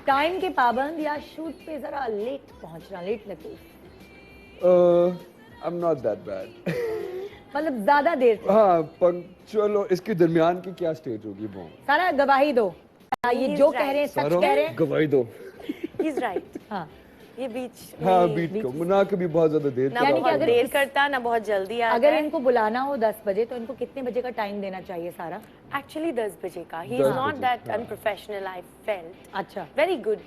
टाइम के पाबंद या शूट पे जरा लेट पहुंचना, लेट लगती? I'm not that bad. मतलब ज्यादा देर से? हाँ, चलो इसके दरमियान की क्या स्टेज होगी वो? सारा गवाही दो। ये He's जो right. कह रहे हैं सच सारा कह रहे हैं? गवाही दो। He's right. हाँ। ये बीच हाँ, में बीट को मुना कभी बहुत ज्यादा देर ना यानी कि बहुत अगर देर करता ना बहुत जल्दी आता अगर है। इनको बुलाना हो 10 बजे तो इनको कितने बजे का टाइम देना चाहिए सारा? Actually 10 बजे का। He 10 is not बजे, that हाँ। unprofessional. I felt अच्छा, very good.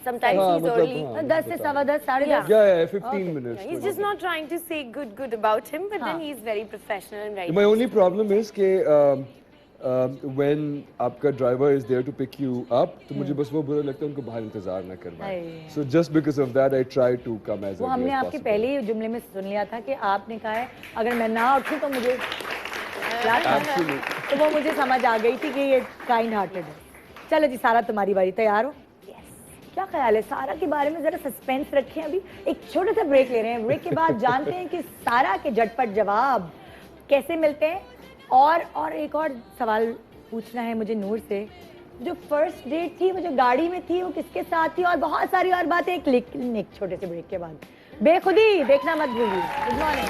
Sometimes हाँ, he's मतलब, early. हाँ। 10 से 10:15, 10:30? Yeah. Yeah, 15 Okay. minutes. He's just not trying to say good about him, but then हाँ। he's very professional and very. My only problem is कि when आपका driver is there to pick you up, तो मुझे बस वो बुरा लगता है उनको बाहर इंतजार ना करवाएं. अरे। So just because of that, I try to come as वो early हमने as आपके possible. पहले ही जुमले में सुन लिया था कि आपने कहा है अगर मैं ना उठूं तो मुझे याद करना है। Absolutely. तो वो मुझे समझ आ गई थी कि ये काइंड हार्टेड है। चलो जी, सारा तुम्हारी बारी, तैयार हो? क्या ख्याल है सारा के बारे में? जरा सस्पेंस रखें, अभी एक छोटा सा ब्रेक ले रहे हैं। ब्रेक के बाद जानते हैं कि सारा के झटपट जवाब कैसे मिलते हैं। और एक और सवाल पूछना है मुझे नूर से। जो फर्स्ट डेट थी, वो जो गाड़ी में थी, वो किसके साथ थी? और बहुत सारी और बातें, एक छोटे से ब्रेक के बाद। बेखुदी देखना मत भूलिए। Good morning.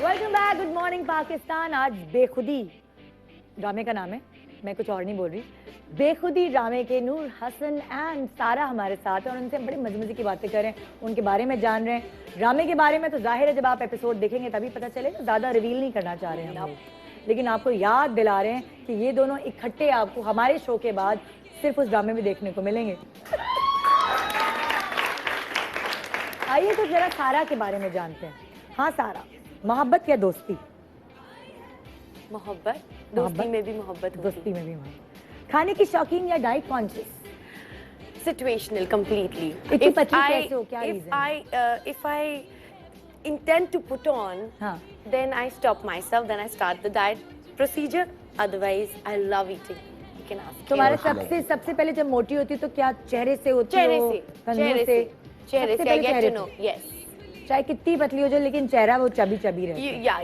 Welcome back, good morning Pakistan. आज बेखुदी ड्रामे का नाम है, मैं कुछ और नहीं बोल रही। बेखुदी ड्रामे के नूर हसन एंड सारा हमारे साथ हैं और उनसे बड़े मजे मजे की बातें कर रहे हैं, उनके बारे में जान रहे हैं। ड्रामे के बारे में तो जाहिर है जब आप एपिसोड देखेंगे तभी पता चलेगा, ज़्यादा रिवील नहीं करना चाह रहे हैं हम लोग, लेकिन आपको याद दिला रहे हैं कि ये दोनों इकट्ठे आपको हमारे शो के बाद सिर्फ उस ड्रामे में देखने को मिलेंगे। आइए तो जरा सारा के बारे में जानते हैं। हाँ सारा, मोहब्बत या दोस्ती? मोहब्बत, दोस्ती में भी मोहब्बत होती दोस्ती में भी मोहब्बत। खाने की शौकीन या डाइट कॉन्शियस? situational completely. इतनी पतली कैसे हो? क्या if reason? if I intend to put on, हाँ। then I stop myself, then I start the diet procedure. Otherwise, I love eating. You can ask. तुम्हारे Yeah. सबसे पहले जब मोटी होती तो क्या चेहरे से होती हो? कंधों चेहरे सबसे से I पहले get चेहरे to know. से। Yes. चाहे कितनी पतली हो जाए लेकिन चेहरा वो चबी चबी रहे। Yeah.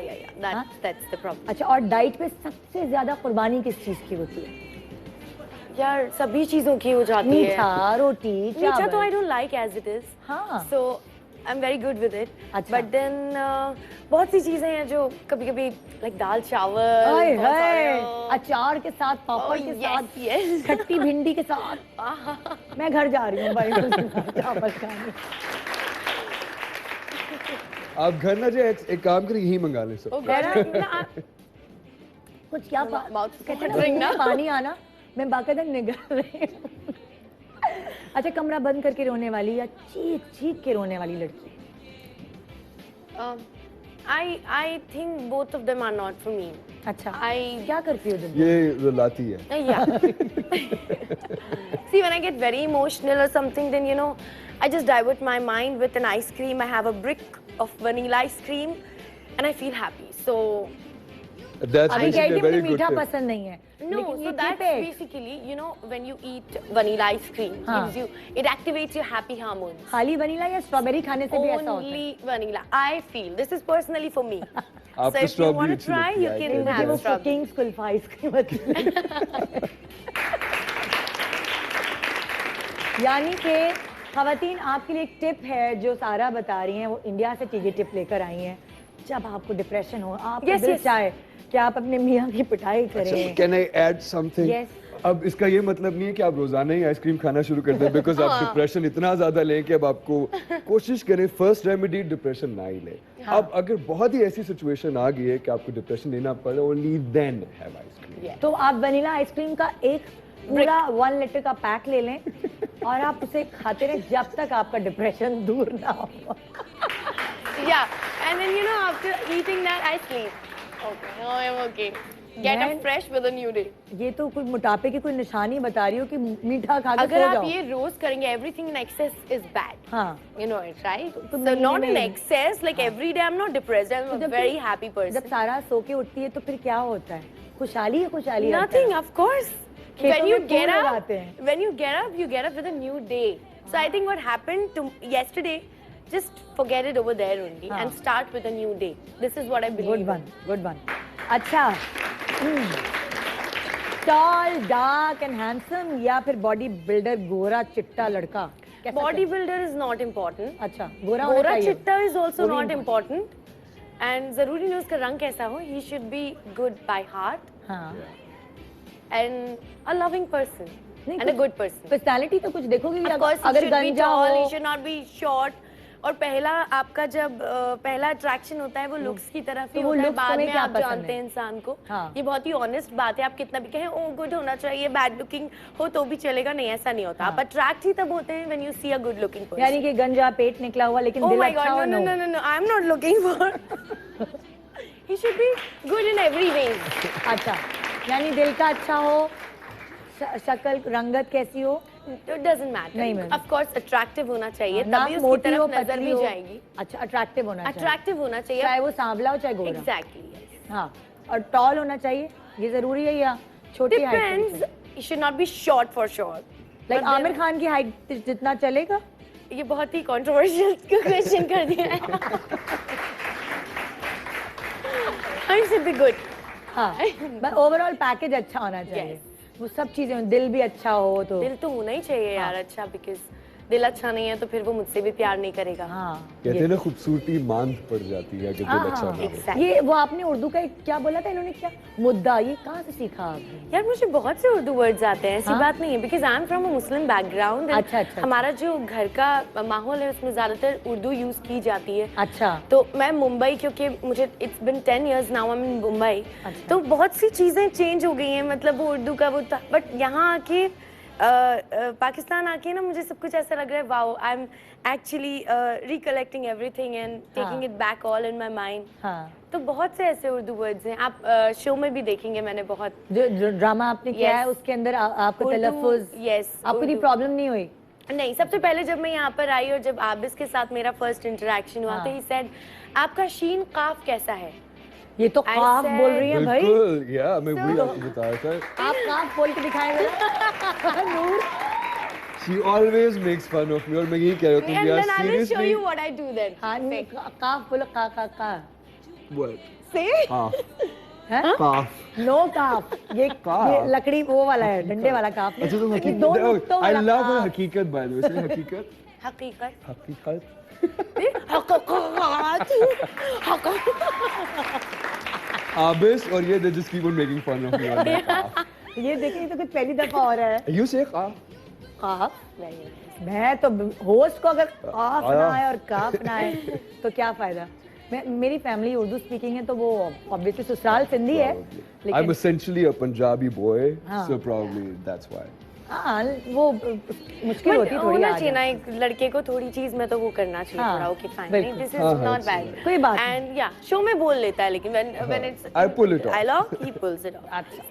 हाँ? That's the problem. अच्छा, और डाइट पे सबसे ज्यादा कुर्बानी किस चीज की होती है? यार सभी चीजों की हो जाती है। मीठा, रोटी, मीठा तो चावल। I don't like as it is. हाँ। So I'm very good with it. अच्छा। But then बहुत सी चीजें हैं जो कभी-कभी like दाल चावल, हाय बहुत हाय, सारे, अचार के साथ, पापड़ के yes, साथ, yes. खट्टी भिंडी के साथ। मैं घर जा रही हूँ भाई चावल खाने। आप घर ना जाए, एक काम करिए, यही मंगा लें सब। Oh God, ना, कुछ क्या mouth is कहते हैं watering ना, now. पानी आना, मैं बाकायदा निगल रही हूँ। अच्छा, कमरा बंद करके रोने वाली या चीख चीख के रोने वाली लड़की? I think both of them are not for me. अच्छा, I क्या करती हो तुम? ये रुलाती है। Yeah. See, when I get very emotional or something, then you know, I just divert my mind with an ice cream. I have a brick of vanilla ice cream, and I feel happy. So That's अभी कह basically रही a very मुझे good मीठा tip. पसंद नहीं है। no, लेकिन so ये that's tip है। basically, you know, when you eat vanilla ice cream, हाँ. gives you, it activates your happy hormones. खाली वनीला या स्ट्रॉबेरी खाने से भी ऐसा होता है? Only vanilla. I feel this is personally for me. So आपको if you strawberry want to अच्छी try, लगती you है, can I मुझे have वो strawberry. किंग्स कुल्फा आइसक्रीम अच्छी लगती है। यानी कि खवातीन, आपके लिए एक टिप है जो सारा बता रही हैं, वो इंडिया से चीजें टिप लेकर आई हैं। जब आपको डिप्रेशन हो, आपको Yes, दिल yes. चाहे कि आप अपने मियाँ की पिटाई करें। Can I add something? Yes. अब इसका ये मतलब नहीं है कि आप रोजाना ही आइसक्रीम खाना शुरू कर दें, बिकॉज आप डिप्रेशन इतना ज्यादा लें कि अब आपको कोशिश करें फर्स्ट रेमेडी डिप्रेशन ना ही लें। अब अगर बहुत ही ऐसी सिचुएशन आ गई है कि आपको डिप्रेशन लेना पड़े, ओनली देन हैव आइसक्रीम। तो आप वनीला आइसक्रीम का एक पूरा 1 लीटर का पैक ले लें और आप उसे खाते रहें जब तक आपका डिप्रेशन दूर ना हो। Yeah, and then you know, after eating that, I sleep. Okay, no, I'm okay. Get Man. up fresh with a new day. ये तो कोई मोटापे की कोई निशानी बता रही हो कि मीठा खा के अगर सो आप जाओ। ये रोज करेंगे, everything in excess is bad. हाँ, You know it, right? तो So महीने not in में- excess, like every day I'm not depressed. I'm तो a जब very फिर- happy person. जब सारा सो के उठती है तो फिर क्या होता है? खुशहाली है, खुशहाली रहता Nothing, है। of course. खेतों When you में get फूल up, लगाते हैं। when you get up with a new day. So I think what happened to yesterday, just forget it over there only हाँ. and start with a new day. This is what I believe. Good one, good one. अच्छा, toll, dark and handsome या फिर body builder गोरा चिट्टा लड़का? कैसा Bodybuilder is not important. चाहिए? अच्छा, गोरा होना Gora चाहिए। chitta is also वो भी not important. And जरूरी नहीं उसका रंग कैसा हो. He should be good by heart हाँ, and a loving person नहीं, and a good person. Personality तो कुछ देखोगे कि Of course, he अगर should be गंजा tall. हो, He should not be short. और पहला आपका जब पहला अट्रैक्शन होता है वो लुक्स की तरफ ही तो वो होता है, looks बाद तुम्हें में क्या आप पसंद जानते है? हैं इंसान को। हाँ। ये बहुत ही ऑनेस्ट बात है, आप कितना भी कहें ओ गुड होना चाहिए, बैड लुकिंग हो तो भी चलेगा, नहीं ऐसा नहीं होता। आप अट्रैक्ट ही तब होते हैं when you see a good looking person. यानी कि गंजा पेट निकला हुआ लेकिन Oh दिल my अच्छा God, हो, no, no, no, no, no, I'm not looking for. He should be good in every way. अच्छा, यानी दिल का अच्छा हो, शक्ल रंगत कैसी हो, It doesn't matter. नहीं matter. Of course, attractive होना चाहिए, नाक तभी उसकी मोटी हो, तरफ नजर पतली भी हो, जाएगी। अच्छा अट्रैक्टिव होना चाहिए, Attractive होना चाहिए। चाहे वो सांवला हो चाहे गोरा। Exactly. Yes. हाँ, और टॉल होना चाहिए, ये जरूरी है या छोटी height? Depends. You should not be short for sure. Like But Aamir Khan की हाइट जितना चलेगा? ये बहुत ही कंट्रोवर्शियल क्वेश्चन कर दिया है। I should be good. हाँ, बस ओवरऑल पैकेज अच्छा होना चाहिए, वो सब चीजें, दिल भी अच्छा हो तो। दिल तो होना ही चाहिए यार अच्छा, बिकॉज दिल अच्छा नहीं है तो फिर वो मुझसे भी प्यार नहीं करेगा। हाँ, कहते हैं ना खूबसूरती मांद पड़ जाती है अगर दिल अच्छा ना हो। Exactly. ये वो आपने उर्दू का एक क्या बोला था इन्होंने, क्या मुद्दा, ये कहाँ से सीखा आपने? यार मुझे बहुत से उर्दू वर्ड्स आते हैं, ऐसी हाँ? बात नहीं है, because I am from a Muslim background. अच्छा, अच्छा। हमारा जो घर का माहौल है उसमें ज्यादातर उर्दू यूज की जाती है। अच्छा, तो मैं मुंबई, क्योंकि मुझे it's been 10 years now I am in Mumbai, अच्छा। तो बहुत सी चीजें चेंज हो गई हैं, मतलब वो उर्दू का वो था, बट यहाँ आके पाकिस्तान आके ना मुझे सब कुछ ऐसा लग रहा है, wow I am actually recollecting everything and taking it back all in my mind. हाँ, तो बहुत से ऐसे उर्दू वर्ड्स हैं, आप शो में भी देखेंगे मैंने बहुत। जो ड्रामा आपने किया Yes. है उसके अंदर आपको उर्दू, तलफ्फुज, yes, आपको कोई उर्दू। प्रॉब्लम नहीं हुई? नहीं, सबसे पहले जब मैं यहाँ पर आई और जब आबिस के साथ मेरा फर्स्ट इंटरेक्शन हुआ, हाँ। तो ही सेड आपका शीन काफ कैसा है। ये तो I काफ said- बोल रही है भाई, बिल्कुल, या मैं वही आपको बता रहा था। आप काफ बोल के दिखाएं जरा। नूर, She always makes fun of me और मैं यही कह रहा हूँ And यार then I will show seriously you what I do then. हाँ, काफ बोलो, का। what Say? काफ हैं? काफ नो काफ, ये लकड़ी वो वाला है, डंडे वाला काफ। अच्छा तुम ये दो नुक्तों आई वाला लव काफ। हकीकत बाय द वे हकीकत हकीकत हकीकत आबिस और ये they just keep on making fun of me on my calf. ये देखिए ये तो कुछ पहली दफा हो रहा है। You say calf? काफ मैं तो होस्ट को अगर काफ ना आए और काफ ना आए तो क्या फायदा। मेरी फैमिली उर्दू स्पीकिंग है तो वो ऑब्वियसली ससुराल सिंधी है I'm essentially a Punjabi boy, हाँ। so probably that's why. हाँ वो मुश्किल But होती थोड़ी होना आ चाहिए ना जाए। एक लड़के को थोड़ी चीज में तो वो करना चाहिए हाँ, थोड़ा ओके फाइन बिल्कुल। दिस इज हाँ, नॉट it's बैड कोई बात नहीं। एंड या शो में बोल लेता है लेकिन when it's I pull it off. dialogue he pulls it off अच्छा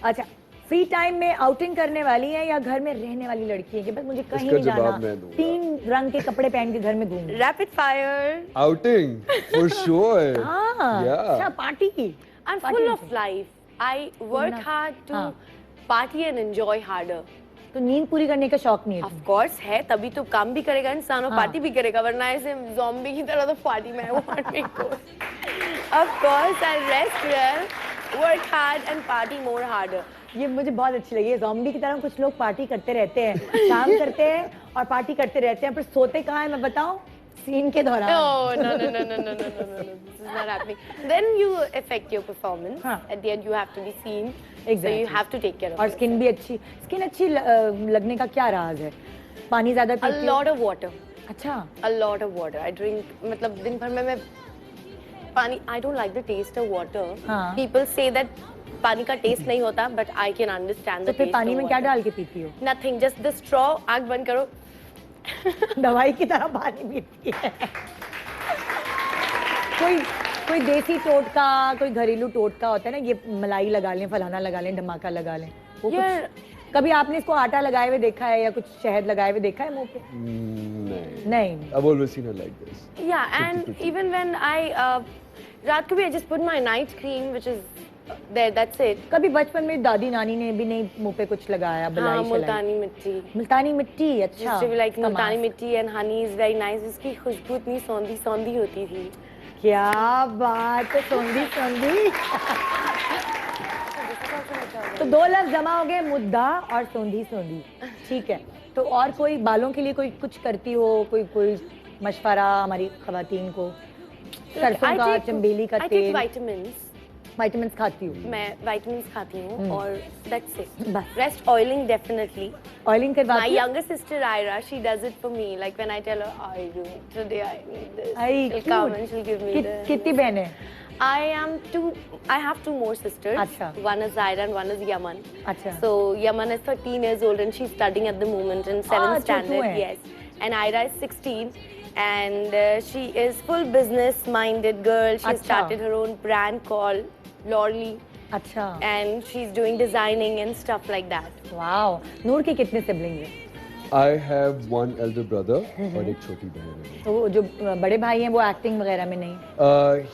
अच्छा फ्री टाइम में आउटिंग करने वाली है या घर में रहने वाली लड़की है कि बस मुझे कहीं इसका नहीं जवाब जाना, मैं दूंगा। 3 रंग के कपड़े पहन के घर में घूमूं। rapid fire Outing, for sure. हाँ Yeah. अच्छा पार्टी की I'm Party full of में। life I work ना- hard to हाँ। party and enjoy harder तो नींद पूरी करने का शौक नहीं है of course है तभी तो काम भी करेगा इंसान और हाँ। पार्टी भी करेगा वरना ऐसे zombie की तरह तो पार्टी में won't make go of course I rest well work hard and party more harder ये मुझे बहुत अच्छी लगी है ज़ॉम्बी की तरह कुछ लोग पार्टी करते रहते हैं काम करते हैं और पार्टी करते रहते हैं फिर सोते कहाँ हैं मैं बताऊं सीन के दौरान No, no. This is not happening. Then you affect your performance. हाँ. At the end, you have to be seen. So Exactly. you have to take care of और it. स्किन भी अच्छी लगने का क्या राज है पानी ज्यादा A पीती हो? lot of water. अच्छा A lot of water. I drink. मतलब दिन भर में मैं पानी. I don't like the taste of water. हाँ. People say that पानी का taste नहीं होता, but I can understand तो the फिर taste पानी of में क्या water. डाल के पीती हो Nothing. Just the straw. आँख बंद करो. दवाई की तरह पानी पीती है कोई कोई देसी टोटका कोई घरेलू टोटका होता है ना ये मलाई लगा लें फलाना लगा लें धमाका लगा लें वो यार, कुछ कभी आपने इसको आटा लगाए हुए देखा है या कुछ शहद लगाए हुए देखा है मुंह पे No. नहीं I've always seen her like this. Yeah, and even when I रात को भी I just put my night cream, which is there. That's it. कभी बचपन में दादी नानी ने भी नहीं मुंह पे कुछ लगाया हाँ, बलाई शलाई मुल्तानी मिट्टी. मुल्तानी मिट्टी अच्छा Used to be like उसका मुल्तानी मास्क। मिट्टी and honey is very nice. उसकी खुशबू इतनी सौंधी सौंधी होती थी. क्या बात है सोंधी सोंधी तो 2 लफ्ज जमा हो गए मुद्दा और सोंधी सोंधी ठीक है तो और कोई बालों के लिए कोई कुछ करती हो कोई मशवरा हमारी खवातीन को सरसों का चमेली का I take तेल vitamins. विटामिन्स खाती हो मैं vitamins खाती हूँ और that's it. बस Rest oiling definitely. Oiling My करवाती हो younger sister Ira, she does it for me. Like when I tell her, I do today I need this. I She'll come and she'll give me this. कितनी बहनें I have 2 more sisters. अच्छा। One is Zaira and one is Yaman. अच्छा So Yaman is 13 years old and she's studying at the moment in 7th अच्छा, standard. two हैं। Yes. And Ira is 16 and she is full business minded girl. She अच्छा। started her own brand called Lorly अच्छा and she's doing designing and stuff like that. Wow Noor के कितने siblings हैं I have one elder brother और एक छोटी बहन है. तो वो जो बड़े भाई हैं वो एक्टिंग वगैरह में नहीं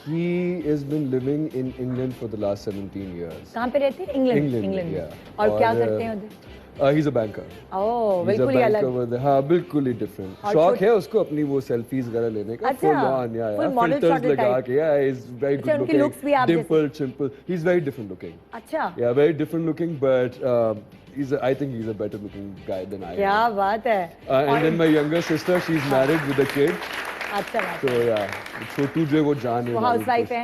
He has been living in England for the last 17 years. कहाँ पे रहते हैं इंग्लैंड yeah. और क्या और, करते हैं उधर He's a banker. Oh He's a बिल्कुल ही banker अलग with हाँ बिल्कुल ही different. और शौक छोट- है उसको अपनी वो selfies वगैरह लेने का. अच्छा, Full on, yeah, full yeah. model Filters shortel लगा type. के, yeah, he's very अच्छा, good उनके looking. looks भी आप जैसे- Dimple, chimple. He's very different looking. अच्छा Yeah, very different looking, but I think he's a better looking guy than I क्या am. बात है And then my younger sister, she's married with a kid. अच्छा बात So yeah, छोटू जो है वो जान है. वो हाउसवाइफ है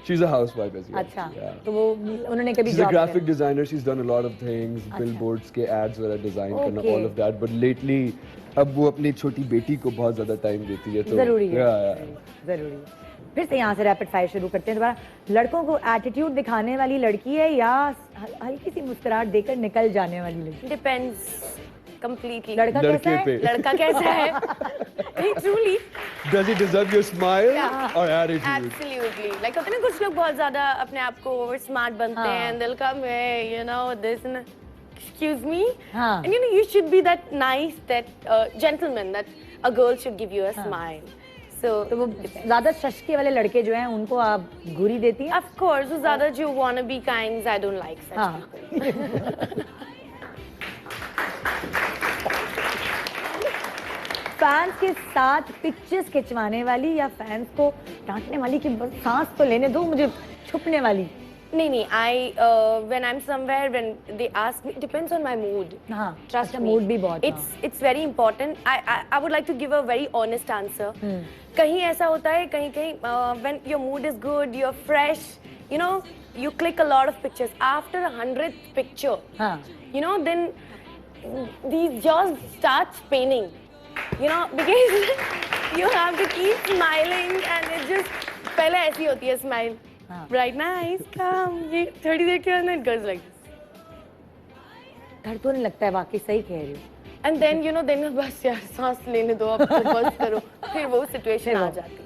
She's a housewife as well. अच्छा Yeah. तो वो उन्होंने कभी She's a job graphic designer. She's done a lot of things, billboards के ads वगैरह design करना, Okay. all of that. But lately, अब वो अपनी छोटी बेटी को बहुत ज़्यादा time देती है तो जरूरी है yeah. जरूरी है फिर से यहाँ से रैपिड फायर शुरू करते हैं दोबारा लड़कों को एटीट्यूड दिखाने वाली लड़की है या हल्की सी मुस्कुराहट देकर निकल जाने वाली लड़की Depends completely. लड़का लड़के कैसा है पे लड़का कैसा है? नहीं, truly. Does he deserve your smile Yeah. or attitude? Absolutely. Like होते हैं ना कुछ लोग बहुत ज़्यादा अपने आप को over smart बनते हाँ. हैं and they'll come hey, you know this and excuse me. हाँ. And you know you should be that nice, that gentleman that a girl should give you a smile. So तो वो ज्यादा शशके वाले लड़के जो हैं उनको आप घूरी देती हैं of course वो ज़्यादा जो wanna be kinds I don't like such हाँ people. फैंस के साथ पिक्चर्स खिंचवाने वाली या फैंस को डांटने वाली कि बस सांस तो लेने दो मुझे छुपने वाली नहीं, when I'm somewhere, when they ask me, it depends on my mood. हाँ, Trust अच्छा, me. mood भी बहुत, It's very important. I would like to give a very honest answer. कहीं ऐसा होता है, कहीं when your mood is good, you're fresh, you know, you click a lot of pictures. After 100th picture, हाँ, you know, then these jaws start paining. You know, because you have to keep smiling and it just पहले ऐसी होती है smile. हाँ. Bright, nice, calm. ये थोड़ी देर के बाद it goes like this. डर तो नहीं लगता है, वाकई सही कह रही हो। And then you know, then बस यार सांस लेने दो, अब तो बस करो, फिर वो situation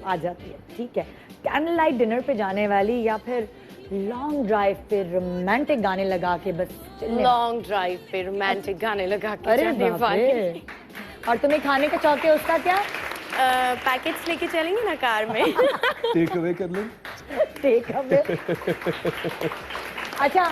आ जाती है। ठीक है। कैंडल लाइट डिनर पे जाने वाली या फिर लॉन्ग ड्राइव पे रोमांटिक गाने लगा के बस चलने? Long drive पे romantic गाने लगा के अरे जाने बाप वाली। रे। और तुम्हें खाने का शौक है, उसका क्या? पैकेट्स लेके चलेंगे ना कार में। टेक अवे कर लें। Take away. अच्छा,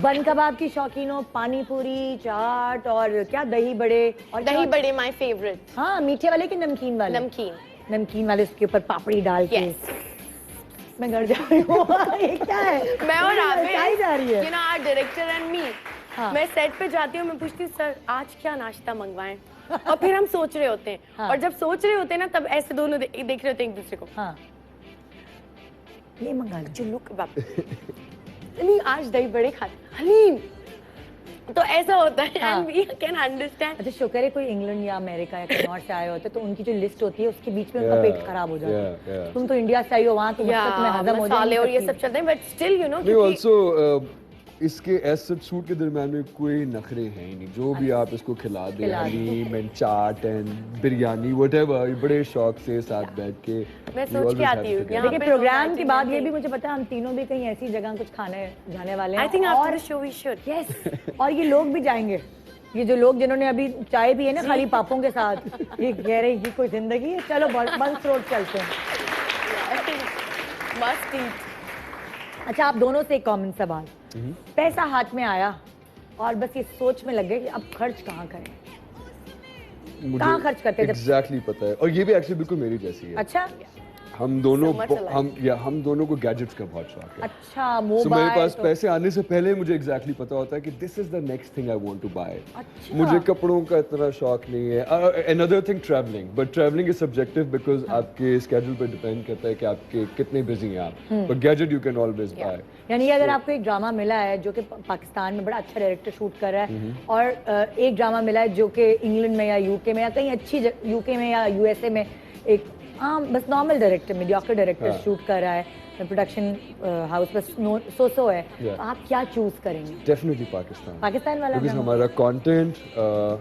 बन कबाब की शौकीन हो, पानी पूरी, चाट और क्या दही बड़े और दही बड़े my favorite. हाँ, मीठे वाले कि नमकीन वाले? नमकीन। नमकीन वाले, उसके ऊपर पापड़ी डाल के। Yes. मैं घर जा रही हूँ। ये क्या है? मैं और आप लड़काई जा रही है। You know, our director and me. हाँ। मैं सेट पे जाती हूँ, मैं पूछती हूँ सर आज क्या नाश्ता मंगवाएं, और फिर हम सोच रहे होते हैं। हाँ। और जब सोच रहे होते हैं ना, तब ऐसे दोनों देख रहे होते हैं एक दूसरे को। हाँ, ये मंगा लो। चुल्लू कबाब। नहीं, आज दही बड़े खाते हलीम, तो ऐसा होता है। हाँ। and we can understand. अच्छा, शुक्र है कोई इंग्लैंड या अमेरिका या कहीं और से आए होते तो उनकी जो लिस्ट होती है उसके बीच में उनका पेट खराब हो जाता है। तुम तो इंडिया से आई हो, वहाँ तो मतलब तुम्हें हजम हो मसाले और ये जाएंगे सब चलते हैं, बट स्टिल यू नो, नहीं, ऑल्सो इसके एज शूट के दरमियान में कोई नखरे हैं ही नहीं, जो भी आप इसको खिला दें, खिला दें। Haleem and chaat and biryani whatever, बड़े शौक से साथ बैठ के मैं we सोच always के have आती हूँ, together. यहाँ देखिए, पे प्रोग्राम लोग के आते बाद हैं। ये भी मुझे पता है हम तीनों भी कहीं ऐसी जगह कुछ खाने जाने वाले हैं। I think और after the show we should. Yes, और ये लोग भी जाएंगे, ये जो लोग जिन्होंने अभी चाय पी है ना खाली पापों के साथ, ये कह रहे हैं कि कोई जिंदगी है, चलो बंस रोड चलते हैं। Must eat. अच्छा, आप दोनों से एक कॉमन सवाल, पैसा हाथ में आया और बस ये सोच में लग गए कि अब खर्च कहाँ करें? कहाँ खर्च करते थे? एग्जैक्टली पता है, और ये भी एक्चुअली बिल्कुल मेरी जैसी है। अच्छा हम दोनों So much alike. हम दोनों को गैजेट्स का बहुत शौक है। अच्छा, So मेरे मोबाइल पास तो- पैसे आने से पहले मुझे एग्जैक्टली पता होता है कि this is the next thing I want to buy. अच्छा। मुझे कपड़ों का इतना शौक नहीं है। Another thing travelling, but travelling is subjective because आपके स्केड्यूल पे डिपेंड करता है कि आपके कितने बिजी हैं आप, but gadget you can always buy. यानी कि अगर आपको एक ड्रामा मिला है जो कि पाकिस्तान में बड़ा अच्छा डायरेक्टर शूट कर रहा है, और एक ड्रामा मिला है जो कि इंग्लैंड में या यूके में या कहीं अच्छी यूके में या यूएसए में एक बस normal director, mediocre director shoot कर रहा है, प्रोडक्शन हाउस बस सो है, तो आप क्या चूज करेंगे? डेफिनेटली पाकिस्तान। पाकिस्तान वाला बिकॉज ड्रामा? हमारा कंटेंट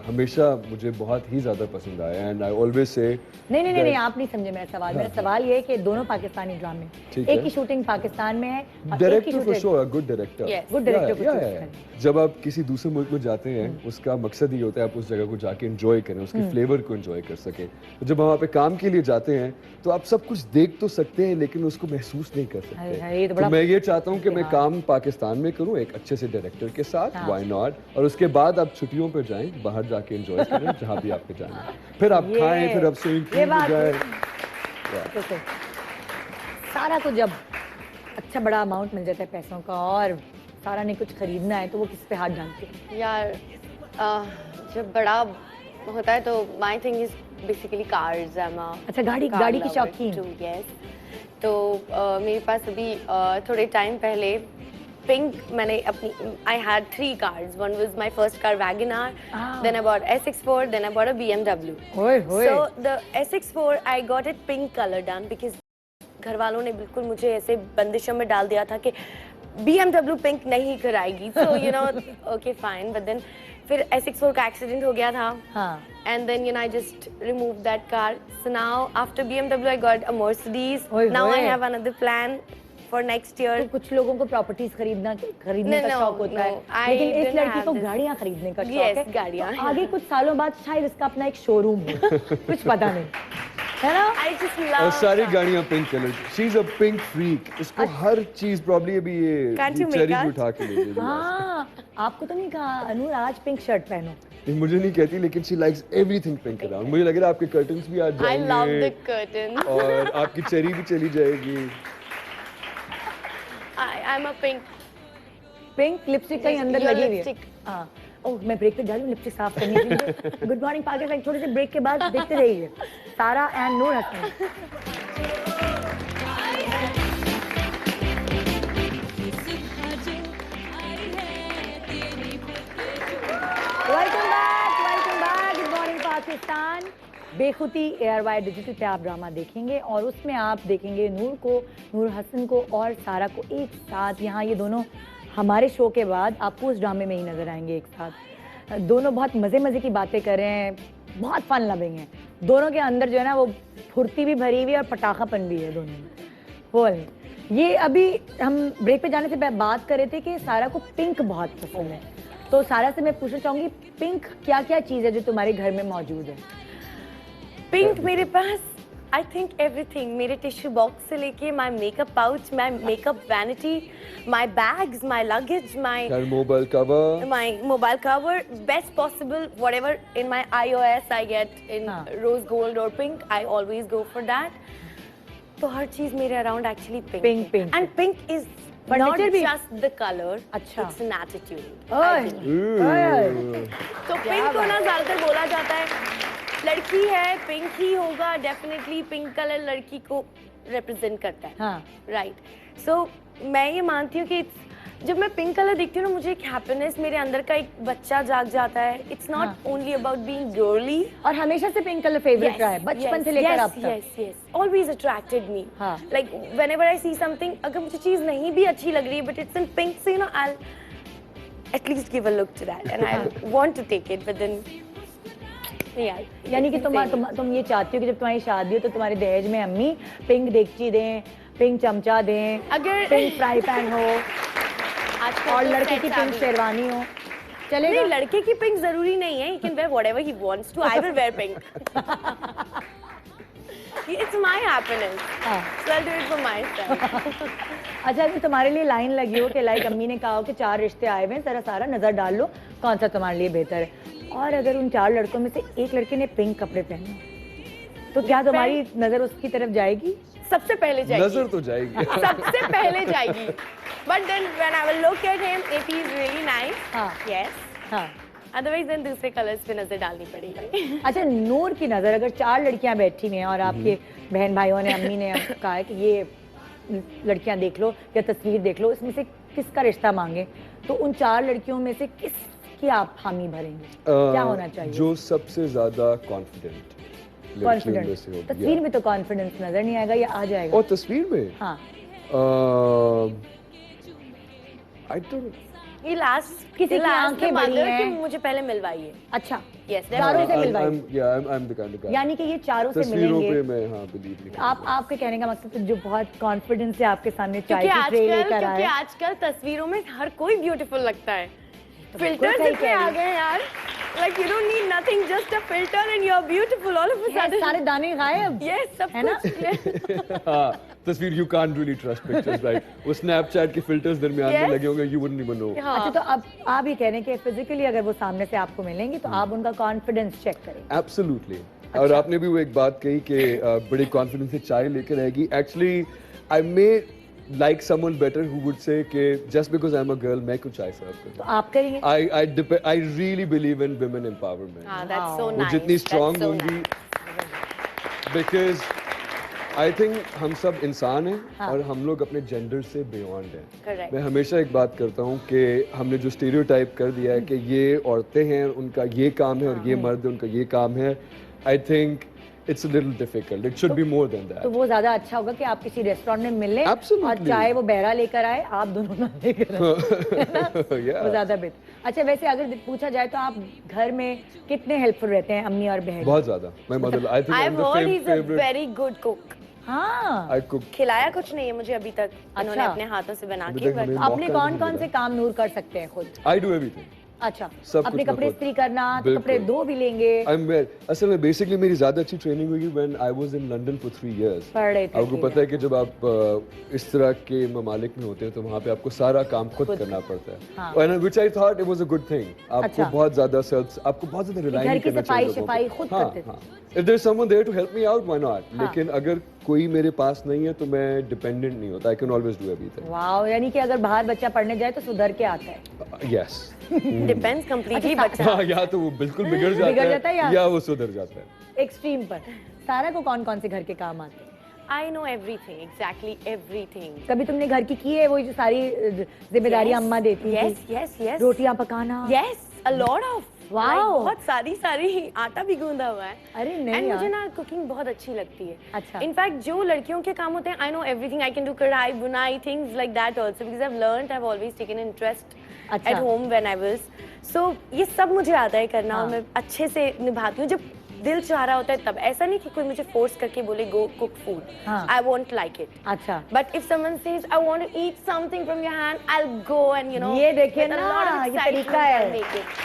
हमेशा मुझे बहुत ही ज्यादा पसंद आया एंड आई ऑलवेज से नहीं, आप नहीं समझे मेरा सवाल। मेरा सवाल ये है कि दोनों पाकिस्तानी ड्रामे, ठीक एक है। की शूटिंग पाकिस्तान में है और एक की director for shooting sure, good director. Yes. Good director को choose करें। जब आप किसी दूसरे मुल्क में जाते हैं, उसका मकसद ये होता है आप उस जगह को जाके एंजॉय करें, उसके फ्लेवर को एंजॉय कर सकें। तो जब हम वहाँ पे काम के लिए जाते हैं तो आप सब कुछ देख तो सकते हैं लेकिन उसको महसूस नहीं कर हाय, सकते। ये तो तो बड़ा- मैं ये चाहता हूँ कि मैं काम पाकिस्तान में करूँ एक अच्छे से डायरेक्टर के साथ, हाँ। व्हाई नॉट, और उसके बाद आप छुट्टियों पे जाएं, बाहर जाके एंजॉय करें जहाँ भी आपके जाना है, फिर आप ये- खाएं, फिर आप स्विमिंग ये पूल में बात जाएं। तो सही। सारा कुछ जब अच्छा बड़ा अमाउंट मिल जाता है पैसों का और सारा ने कुछ खरीदना है तो वो किस पे हाथ डालती है? यार जब बड़ा होता है तो my thing is basically cars. अच्छा, गाड़ी की शौकीन। यस, तो मेरे पास अभी थोड़े टाइम पहले पिंक मैंने अपनी I had 3 cars. One was my first car Wagoner, then I bought SX4, then I bought a BMW. ओए होए। So the SX4 I got it pink color done because घर वालों ने बिल्कुल मुझे ऐसे बंदिशों में डाल दिया था कि BMW पिंक नहीं कराएगी, so you know okay fine, but then फिर SX4 का एक्सीडेंट हो गया था, हाँ। and then you know I just removed that car. So now after BMW I got a Mercedes. ओए Now I होए। have another plan for next year. तो कुछ लोगों को प्रॉपर्टीज खरीदने No, का no, शौक होता है, no, I लेकिन इस didn't लड़की have को this. गाड़ियाँ खरीदने का शौक Yes, है। गाड़ियाँ। तो आगे कुछ सालों बाद शायद इसका अपना एक शोरूम हो, कुछ पता नहीं, है ना? I just और love सारी cars. गाड़ियाँ पिंक कलर की। She is a pink freak. इसको हर चीज प्रॉब्ली अभी Can't you make चेरी भी us? उठा के ले गई। हाँ, आपको तो नहीं कहा अनूर आज पिंक शर्ट पहनो? नहीं, मुझे नहीं कहती लेकिन she likes everything pink around. मुझे लग रहा है आपके कर्टन्स भी आ I love the जाएंगे curtains. और आपकी चेरी भी चली जाएगी। I'm a pink pink lipstick कहीं अंदर your लगी हुई है। lipstick. हाँ, ओह मैं ब्रेक पे जा रही हूँ लिपस्टिक साफ करने के लिए। गुड मॉर्निंग पाकिस्तान, थोड़े से ब्रेक के बाद देखते रहिए Sara and Noor Hasan. Welcome back, good morning Pakistan. Bekhudi ARY digital पे आप ड्रामा देखेंगे और उसमें आप देखेंगे नूर को, नूर हसन को और सारा को एक साथ। यहाँ ये दोनों हमारे शो के बाद आपको उस ड्रामे में ही नजर आएंगे एक साथ। दोनों बहुत मज़े मज़े की बातें कर रहे हैं, बहुत फन लविंग हैं। दोनों के अंदर जो है ना वो फुर्ती भी भरी हुई है और पटाखापन भी है दोनों में। वो वाली। ये अभी हम ब्रेक पे जाने से बात कर रहे थे कि सारा को पिंक बहुत पसंद है, तो सारा से मैं पूछना चाहूंगी पिंक क्या क्या चीज़ है जो तुम्हारे घर में मौजूद है? पिंक मेरे पास आई थिंक एवरीथिंग, मेरे टिश्यू बॉक्स से लेके my makeup pouch, my makeup vanity, my bags, my luggage, my Your mobile cover. my mobile cover, best possible whatever in my iOS I get in हाँ. rose gold or pink, I always go for that. तो हर चीज मेरे around actually pink Pink, pink. And pink is Furniture not भी? Just the colour, अच्छा. It's an attitude. ओए, तो pink को ना ज्यादातर बोला जाता है लड़की है पिंक ही होगा, डेफिनेटली पिंक कलर लड़की को रिप्रेजेंट करता है, हाँ, राइट। सो मैं ये मानती हूँ कि जब मैं पिंक कलर देखती हूँ ना मुझे एक हैप्पीनेस, मेरे अंदर का एक बच्चा जाग जाता है। It's not only about being girly. और हमेशा से पिंक कलर फेवरेट रहा है बचपन से लेकर अब तक। Yes yes always attracted me. हाँ. Like whenever I see something, अगर मुझे चीज नहीं भी अच्छी लग रही है but it's in pink, so you know I at least give a look to that and I want to take it, but then yeah, यानी कि तुम ये चाहती हो कि जब तुम्हारी शादी हो तो तुम्हारे दहेज में अम्मी पिंक देगची दें, पिंक चमचा दें, अगर पिंक फ्राई पैन हो आजकल और तो लड़के की sets आ पिंक गई। शेरवानी हो, नहीं, चलेगा? लड़के की पिंक जरूरी नहीं है, he can wear whatever he wants to, I will wear pink. It's my happiness, हाँ. so I'll do it for myself. अच्छा, तो तुम्हारे लिए लाइन लगी हो कि लाइक अम्मी ने कहा हो कि 4 रिश्ते आए हुए हैं, जरा सारा नजर डाल लो कौन सा तुम्हारे लिए बेहतर है, और अगर उन 4 लड़कों में से एक लड़के ने पिंक कपड़े पहने तो क्या तुम्हारी नजर उसकी तरफ जाएगी? सबसे पहले जाएगी, नजर तो जाएगी। सबसे पहले जाएगी, but then when I will look at him, if he is really nice, हाँ. yes, हाँ. otherwise then दूसरे कलर्स पे नजर डालनी पड़ेगी। अच्छा, नूर की नजर अगर 4 लड़कियां बैठी हुई हैं और आपके बहन भाइयों ने, अम्मी ने कहा है कि ये लड़कियां देख लो या तस्वीर देख लो, इसमें से किसका रिश्ता मांगे, तो उन 4 लड़कियों में से किसकी आप हामी भरेंगे? क्या होना चाहिए? जो सबसे ज्यादा कॉन्फिडेंट कॉन्फिडेंस। तस्वीर में तो कॉन्फिडेंस नजर नहीं आएगा या आ जाएगा? और तस्वीर में हाँ, आई डोंट ये लास्ट किसी की आंखें बड़ी हैं। कि मुझे पहले मिलवाइए। अच्छा, Yes, चारों से I'm मिलवाइए, the kind of guy. यानी कि ये चारों से तस्वीरों पे मिलेंगे। मैं हाँ बिलीव नहीं करता। आपके कहने का मकसद तो जो बहुत कॉन्फिडेंस से आपके सामने चाय क्योंकि की ट्रे आजकल लेकर क्योंकि आए। आजकल तस्वीरों में हर कोई ब्यूटीफुल लगता है। बिल्कुल फिल्टर्स सही इतने कह रही आ हो। गए हैं यार, like you don't need nothing, just a filter and you are beautiful all of a है, सडन। सारे दाने गायब। यस, सब है ना? कुछ। हाँ, तस्वीर you can't really trust pictures, right? वो Snapchat के filters दरमियान में Yes. लगे होंगे, you wouldn't even know. हाँ। अच्छा, तो अब आप ये कह रहे हैं कि फिजिकली अगर वो सामने से आपको मिलेंगी तो आप उनका कॉन्फिडेंस चेक करेंगे। Absolutely. और आपने भी वो एक बात कही कि बड़े कॉन्फिडेंस से चाय लेकर आएगी। Actually, I may like someone better who would say कि just because I'm a girl मैं क्यों चाय सर्व करूँ? तो आप करेंगे? I really believe in women empowerment. हाँ, that's so Wow. वो nice. जितनी That's strong so होंगी, nice. because I think हम सब इंसान हैं हाँ. और हम लोग अपने जेंडर से बियॉन्ड हैं। Correct. मैं हमेशा एक बात करता हूँ कि हमने जो स्टीरियोटाइप कर दिया है कि ये औरतें हैं उनका ये काम है और ये मर्द है उनका ये काम है, आई think it's a little difficult, it should be more than तो दैट। वो ज्यादा अच्छा होगा कि आप किसी रेस्टोरेंट में मिल लें Absolutely. और चाहे वो बहरा लेकर आए, आप दोनों ना लेकर आए, है ना? वो ज्यादा बेहतर। अच्छा, वैसे अगर पूछा जाए तो आप घर में कितने हेल्पफुल रहते हैं अम्मी और बहन? बहुत ज्यादा। My mother, I think I'm I've the heard he's a favorite. very good cook. हाँ, I cook. खिलाया कुछ नहीं है मुझे अभी तक, उन्होंने अच्छा। अपने हाथों से बना अभी के, तक हमें but अपने मौका कौन नहीं कौन मिला। से काम नूर कर सकते हैं खुद? I do everything. अच्छा, सब अपने कुछ मैं कपड़े खुद- इस्त्री करना, तो बिल्कुल। कपड़े धो भी लेंगे। असल में बेसिकली मेरी ज्यादा अच्छी ट्रेनिंग हुई when I was in London for 3 years. पढ़ रहे थे, आपको ठीक पता है कि जब आप इस तरह के ममालिक में होते हैं तो वहाँ पे आपको सारा काम खुद करना पड़ता है, हाँ। and which I thought it was a good thing. आपको अच्छा। बहुत ज्यादा आपको बहुत ज्यादा rely घर नहीं की करना सफाई चाहिए लोगों शफाई पे। खुद हाँ, करते थे। हाँ। If there's someone there to help me out, why not? हाँ। लेकिन अगर कोई मेरे पास नहीं है तो मैं डिपेंडेंट नहीं होता, I can always do everything. वाह, यानी कि अगर बाहर बच्चा पढ़ने जाए तो सुधर के आता है। यस। डिपेंड्स कंप्लीटली बच्चा। हाँ, या तो वो बिल्कुल बिगड़ जाता है या वो सुधर जाता है। एक्सट्रीम पर। सारा को कौन कौन से घर के काम आते हैं? I know everything, exactly everything. कभी तुमने घर की की है वो जो सारी जिम्मेदारी अम्मा देती Yes, थी? yes, yes. रोटियां पकाना? Yes, a lot of. Wow. Like, बहुत सारी आटा भी गूंदा हुआ है। अरे नहीं And यार। मुझे ना कुकिंग बहुत अच्छी लगती है। अच्छा। इनफैक्ट जो लड़कियों के काम होते हैं, I know everything. I can do कढ़ाई, बुनाई, things like that also because I've learned, I've always taken interest अच्छा। at home when I was. So ये सब मुझे आता है करना और हाँ। मैं अच्छे से निभाती हूँ। जब दिल चाह रहा होता है तब, ऐसा नहीं कि कोई मुझे फोर्स करके बोले go cook food. हाँ। I won't like it. अच्छा। But if someone says I want to eat something from your hand, I'll go and you know. ये देखिए with a ना, lot of ये excitement, तरीका है। I'll make it.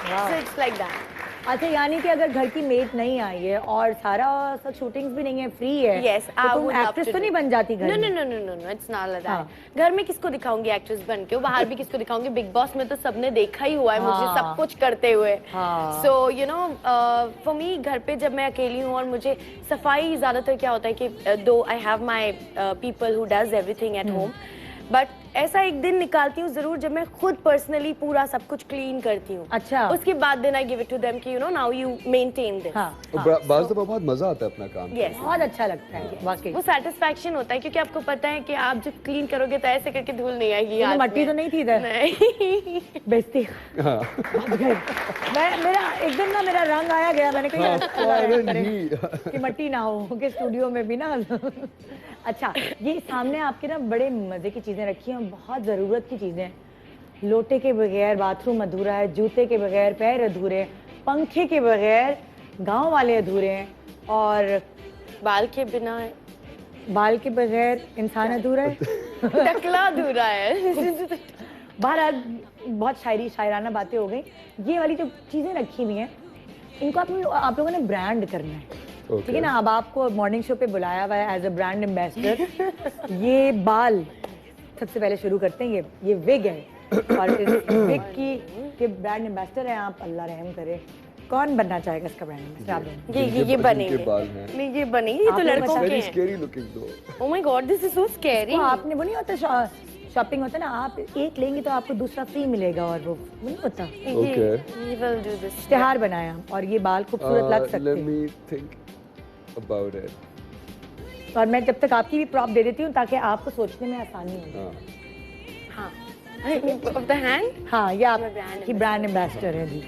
वाह। So it's like that. अच्छा, यानी कि अगर घर की मेड नहीं आई है और सारा सब शूटिंग्स भी नहीं है, फ्री है, Yes, तो I तुम would love एक्ट्रेस to तो do. नहीं बन जाती घर No, में? no, no, no, no, no. It's not like हाँ। that. घर में किसको दिखाऊंगी एक्ट्रेस बन के, बाहर भी किसको दिखाऊंगी? बिग बॉस में तो सबने देखा ही हुआ है मुझे हाँ। सब कुछ करते हुए. हाँ। So you know, for me घर पे जब मैं अकेली हूँ और मुझे सफाई ज्यादातर क्या होता है कि though I have my people who does everything at home, but ऐसा एक दिन निकालती हूँ जरूर जब मैं खुद पर्सनली पूरा सब कुछ क्लीन करती हूँ. अच्छा। उसके बाद then I give it to them कि you know now you maintain this. हाँ, बाज़ दफा बहुत मजा आता है अपना काम करने Yes. बहुत अच्छा लगता है वाकई। वो सेटिस्फैक्शन होता है क्योंकि आपको पता है कि आप जब क्लीन करोगे तो ऐसे करके धूल नहीं आएगी तुम्हें हाथ मट्टी में. तो नहीं थी इधर? नहीं. बेइज्जती। में। हाँ। मेरा एक दिन ना मेरा रंग आया गया, मैंने कहा अरे नहीं। कि मट्टी ना हो कि स्टूडियो में भी ना। अच्छा, ये सामने आपके ना बड़े मजे की चीजें रखी हैं, बहुत जरूरत की चीजें हैं। लोटे के बगैर बाथरूम अधूरा है, जूते के बगैर पैर अधूरे हैं, पंखे के बगैर गांव वाले अधूरे हैं, और बाल के बिना बाल के बगैर इंसान अधूरा है। टकला अधूरा है. बहरहाल बहुत शायराना बातें हो गई। ये वाली जो चीजें रखी हुई हैं, इनको आप लोगों ने ब्रांड करना है, ठीक है ना? अब आपको मॉर्निंग शो पे बुलाया हुआ है एज अ ब्रांड एम्बेसडर। ये बाल सबसे पहले शुरू करते हैं, ये विग है और इस विग की के ब्रांड एम्बेसडर हैं आप। अल्लाह रहम करे, कौन बनना चाहेगा इसका ब्रांड एम्बेसडर? आप बनेंगे। ये जिनके बनेंगे. बाल हैं। नहीं ये बनेंगे, ये आप तो लोग लड़कों के वेरी हैं. स्कैरी लुकिंग दो। Oh my God, this is so scary. तो आपने वो नहीं होता शॉपिंग होता है ना, आप एक लेंगे तो आपको दूसरा फ्री मिलेगा, और वो नहीं होता। Okay. We will do this. इश्तिहार बनाया हम, और ये बाल खूबसूरत लग सकते Let हैं। me think about it. और मैं जब तक आपकी भी प्रॉप दे देती हूँ ताकि आपको सोचने में आसानी हो। हाँ। हाँ. Of the hand? हाँ, ये मैं brand आपकी ब्रांड एम्बेसडर है जी।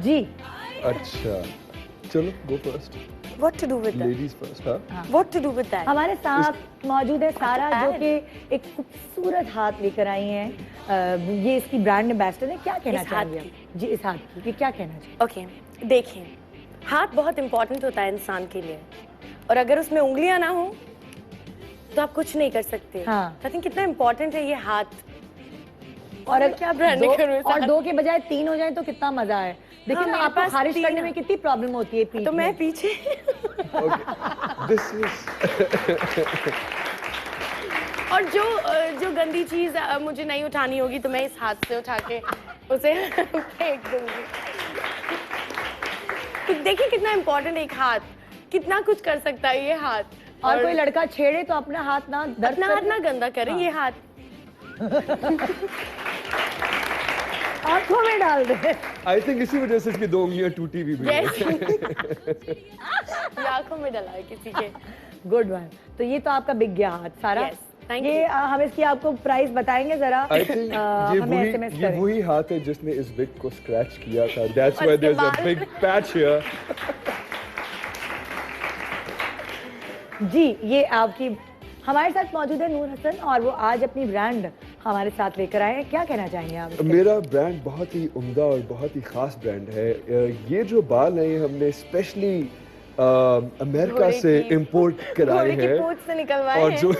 जी, अच्छा, चलो go first. What to do with that? Ladies first, हाँ? What to do with that? हमारे साथ मौजूद है सारा, जो कि एक खूबसूरत हाथ लेकर आई हैं। ये इसकी ब्रांड एम्बेसडर है। क्या कहना इस हाथ चाहेंगे आप? जी, इस हाथ की, कि क्या कहना चाहिए? ओके, देखें, हाथ बहुत इंपॉर्टेंट होता है इंसान के लिए, और अगर उसमें उंगलियां ना हो तो आप कुछ नहीं कर सकते. हाँ. आई थिंक कितना इंपॉर्टेंट है ये हाथ. और मैं क्या branding करूं इस और हाथ? दो के बजाय 3 हो जाए तो कितना मजा है। देखिए, हाँ, मेरे आपको पास खारिज 3 करने में कितनी प्रॉब्लम होती है पीठ तो मैं में। पीछे. This is और जो गंदी चीज मुझे नहीं उठानी होगी तो मैं इस हाथ से उठा के उसे फेंक दूंगी. तो देखिए कितना इंपॉर्टेंट है एक हाथ, कितना कुछ कर सकता है ये हाथ. और कोई लड़का छेड़े तो अपना हाथ ना दर्द अपना हाथ ना गंदा करें. ये हाथ आंखों में डाल दे। I think इसी वजह से इसकी 2 उंगलियां टूटी हुई भी हैं। ये आंखों में डला है किसी के. Good one. तो ये तो आपका बिक गया हाथ सारा। Yes, thank ये you. हम इसकी आपको प्राइस बताएंगे जरा। I think हमें SMS ये करें। वही हाथ है जिसने इस विग को स्क्रैच किया था. That's और why इसके there's a बाल। big patch here. जी, ये आपकी हमारे साथ मौजूद है नूर हसन, और वो आज अपनी ब्रांड हमारे साथ लेकर आए हैं। क्या कहना चाहेंगे आप इसके? मेरा ब्रांड बहुत ही उम्दा और बहुत ही खास ब्रांड है. ये जो बाल हैं ये हमने स्पेशली अमेरिका घोड़े से की- इंपोर्ट कराए घोड़े की हैं. पूंछ से निकलवाए और हैं. जो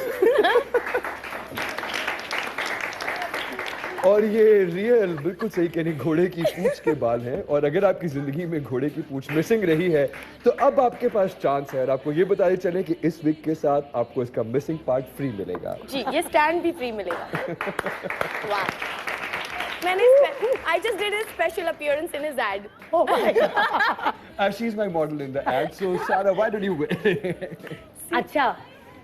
और ये रियल बिल्कुल सही कहने घोड़े की पूंछ के बाल हैं. और अगर आपकी जिंदगी में घोड़े की पूंछ मिसिंग रही है तो अब आपके पास चांस है. और आपको ये बताते चले कि इस विग के साथ आपको इसका मिसिंग पार्ट फ्री मिलेगा. जी, ये स्टैंड भी फ्री मिलेगा. वाह. I just did a special appearance in his ad. Oh my God. She's my model in the ad, so Sarah, why don't you win? अच्छा,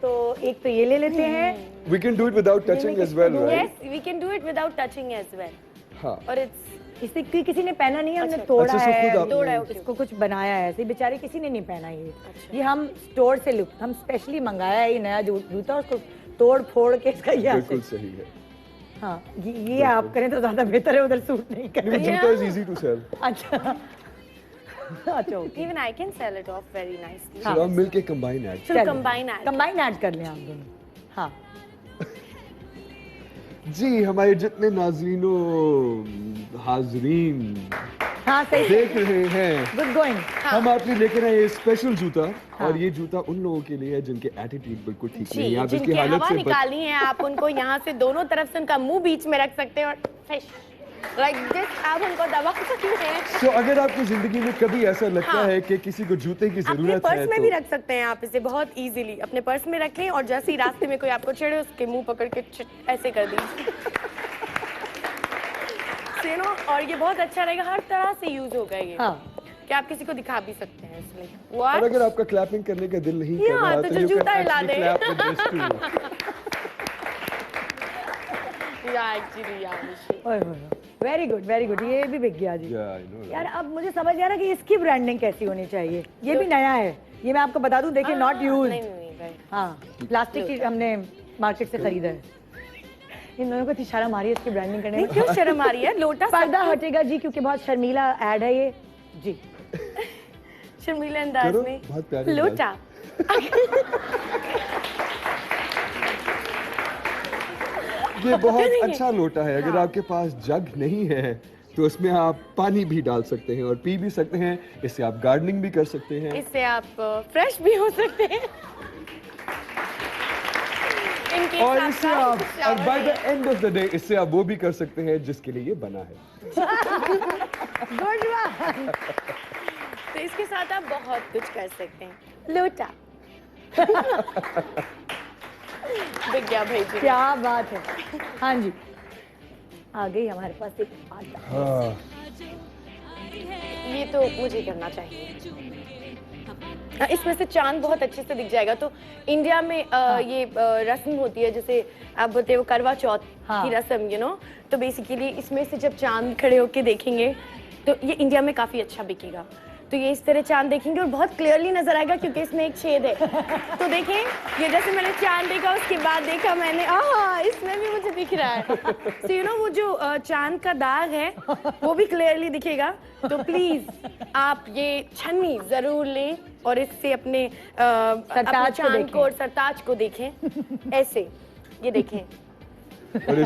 तो एक तो ये ले लेते हैं. We can do it without touching as well, right? Yes, we can do it without touching as well. हाँ. और it's इसे किसी ने पहना नहीं है, हमने अच्छा, तोड़ा अच्छा, है, खुद आपने- तोड़ा है, okay. इसको कुछ बनाया है, ऐसे बेचारे किसी ने नहीं पहना ये हम स्टोर से लुक, हम स्पेशली मंगाया है ये नया जूता, उसको तोड़ फोड़ के इसका ये बिल्कुल सही है. हाँ, ये आप करें तो ज्यादा बेहतर है, उधर सूट नहीं करें. Even जूता is easy to sell. अच्छा अच्छा okay, even I can sell it off very nicely. So हम मिलके combine ad. So combine ad. Combine add कर लें आप दोनों. हाँ, जी, हमारे जितने नाज़रीनों हाज़रीन हाँ सही, देख रहे हैं, गुड गोइंग. हम आपके लेकर आए ये स्पेशल जूता, और ये जूता उन लोगों के लिए है जिनके एटीट्यूड बिल्कुल ठीक नहीं जी, है. आप इसकी जिनके हालत हवा से निकालनी है, आप उनको यहाँ से दोनों तरफ से उनका मुंह बीच में रख सकते हैं और फिश लाइक दिस आप उनको दबा सकते हैं. So, अगर आपको जिंदगी में कभी ऐसा लगता हाँ. है कि किसी को जूते की अपने जरूरत है पर्स में तो भी रख सकते हैं आप इसे बहुत इजीली अपने पर्स में रखें और जैसे ही रास्ते में कोई आपको छेड़े उसके मुंह पकड़ के ऐसे कर दीजिए. You know, और ये बहुत अच्छा रहेगा, हर तरह से यूज होगा ये. हाँ, कि आप किसी को दिखा भी सकते हैं इसलिए. और What? अगर आपका क्लैपिंग करने का दिल नहीं कर Yeah, रहा तो तो जो you can जूता हिला actually they. clap with this too. Yeah, actually, yeah. Very good very good, ये भी बिक गया जी. Yeah, I know, right? यार अब मुझे समझ आ रहा कि इसकी ब्रांडिंग कैसी होनी चाहिए. ये भी नया है, ये मैं आपको बता दूं, देखिए नॉट यूज. नहीं नहीं नहीं. हाँ, प्लास्टिक की हमने मार्केट से खरीदा है. इन दोनों को इतनी शर्म आ रही है इसकी ब्रांडिंग करने नहीं में. क्यों शर्म आ रही है? लोटा पर्दा हटेगा जी, क्योंकि बहुत शर्मीला एड है ये जी. शर्मीले अंदाज करो, में बहुत प्यारी लोटा. ये बहुत अच्छा लोटा है. अगर आपके पास जग नहीं है तो उसमें आप पानी भी डाल सकते हैं और पी भी सकते हैं. इससे आप गार्डनिंग भी कर सकते हैं. इससे आप फ्रेश भी हो सकते हैं. In case और आपका इससे आप shower और बाय द नहीं है. एंड ऑफ द डे इससे आप वो भी कर सकते हैं जिसके लिए ये बना है. Good one. तो इसके साथ आप बहुत कुछ कर सकते हैं. लोटा. बिक गया भाई जी. क्या बात है. हाँ जी, आ गई हमारे पास एक आटा. हाँ. ये तो मुझे करना चाहिए. इसमें से चांद बहुत अच्छे से दिख जाएगा. तो इंडिया में ये रस्म होती है, जैसे आप बोलते हैं वो करवा चौथ हाँ. की रस्म, यू नो. तो बेसिकली इसमें से जब चांद खड़े होके देखेंगे तो ये इंडिया में काफी अच्छा बिकेगा. तो ये इस तरह चांद देखेंगे और बहुत क्लियरली नजर आएगा क्योंकि इसमें एक छेद है. तो देखें, ये जैसे मैंने चांद देखा उसके बाद देखा मैंने, इसमें भी मुझे दिख रहा है. तो यू नो वो जो चांद का दाग है वो भी क्लियरली दिखेगा. तो प्लीज आप ये छन्नी जरूर लें और इससे अपने सरताज को चांद देखें. को और सरताज को देखें. ऐसे ये देखें. और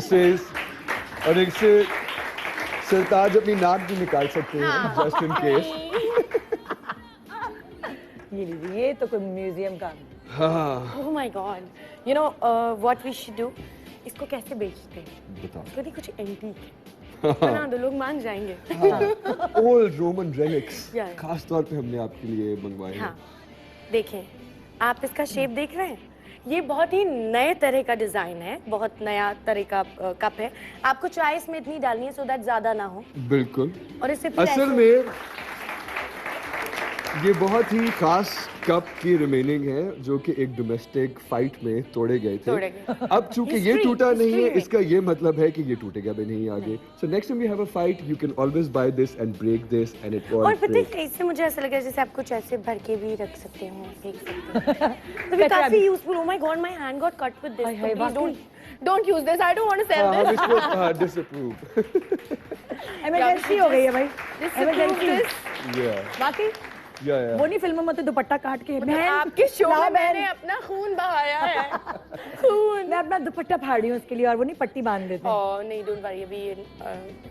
इससे सरताज अपनी नाक भी निकाल सकते हैं जस्ट इन केस. ये लीजिए, ये तो कोई म्यूजियम का. हाँ. Oh my God. You know what we should do? इसको कैसे बेचते हैं? बताओ. इसको नहीं कुछ एंटीक बना दो, लोग मान जाएंगे. Old Roman relics Yeah. खास तौर पे हमने आपके लिए मंगवाए हैं. हाँ, देखें, आप इसका शेप देख रहे हैं? ये बहुत ही नए तरह का डिजाइन है, बहुत नया तरह का कप है. आपको चाय इसमें इतनी डालनी है सो दैट ज्यादा ना हो. बिल्कुल. और इससे फिर असल ऐसे- में ये बहुत ही खास कप की रिमेनिंग है जो कि एक डोमेस्टिक फाइट में तोड़े गए तोड़े थे. गए. अब चूंकि ये History- टूटा नहीं है history में. इसका ये मतलब है कि ये टूटेगा भी नहीं आगे. So next time we have a fight you can always buy this and break this and it और वॉन्ट पता ब्रेक. है इससे मुझे ऐसा लगा जैसे आप कुछ ऐसे भर के भी रख सकते हो, देख सकते हो. तो ये कैसे काफी अभी? Useful. Oh my god, my hand got cut with this. Hi, hi, please वाकई? Don't use this. I don't want to sell हम दिस. इसको डिसअप्रूव. इमरजेंसी हो गई है भाई. इमरजेंसी. या बाकी या वो नहीं फिल्मों में तो दुपट्टा काट के बहन आपके शो लाओ में बहन, मैंने अपना खून बहाया है. खून. मैं अपना दुपट्टा फाड़ रही हूँ उसके लिए, और वो नहीं पट्टी बांध देते हैं. ओह नहीं, डोंट वरी, अभी ये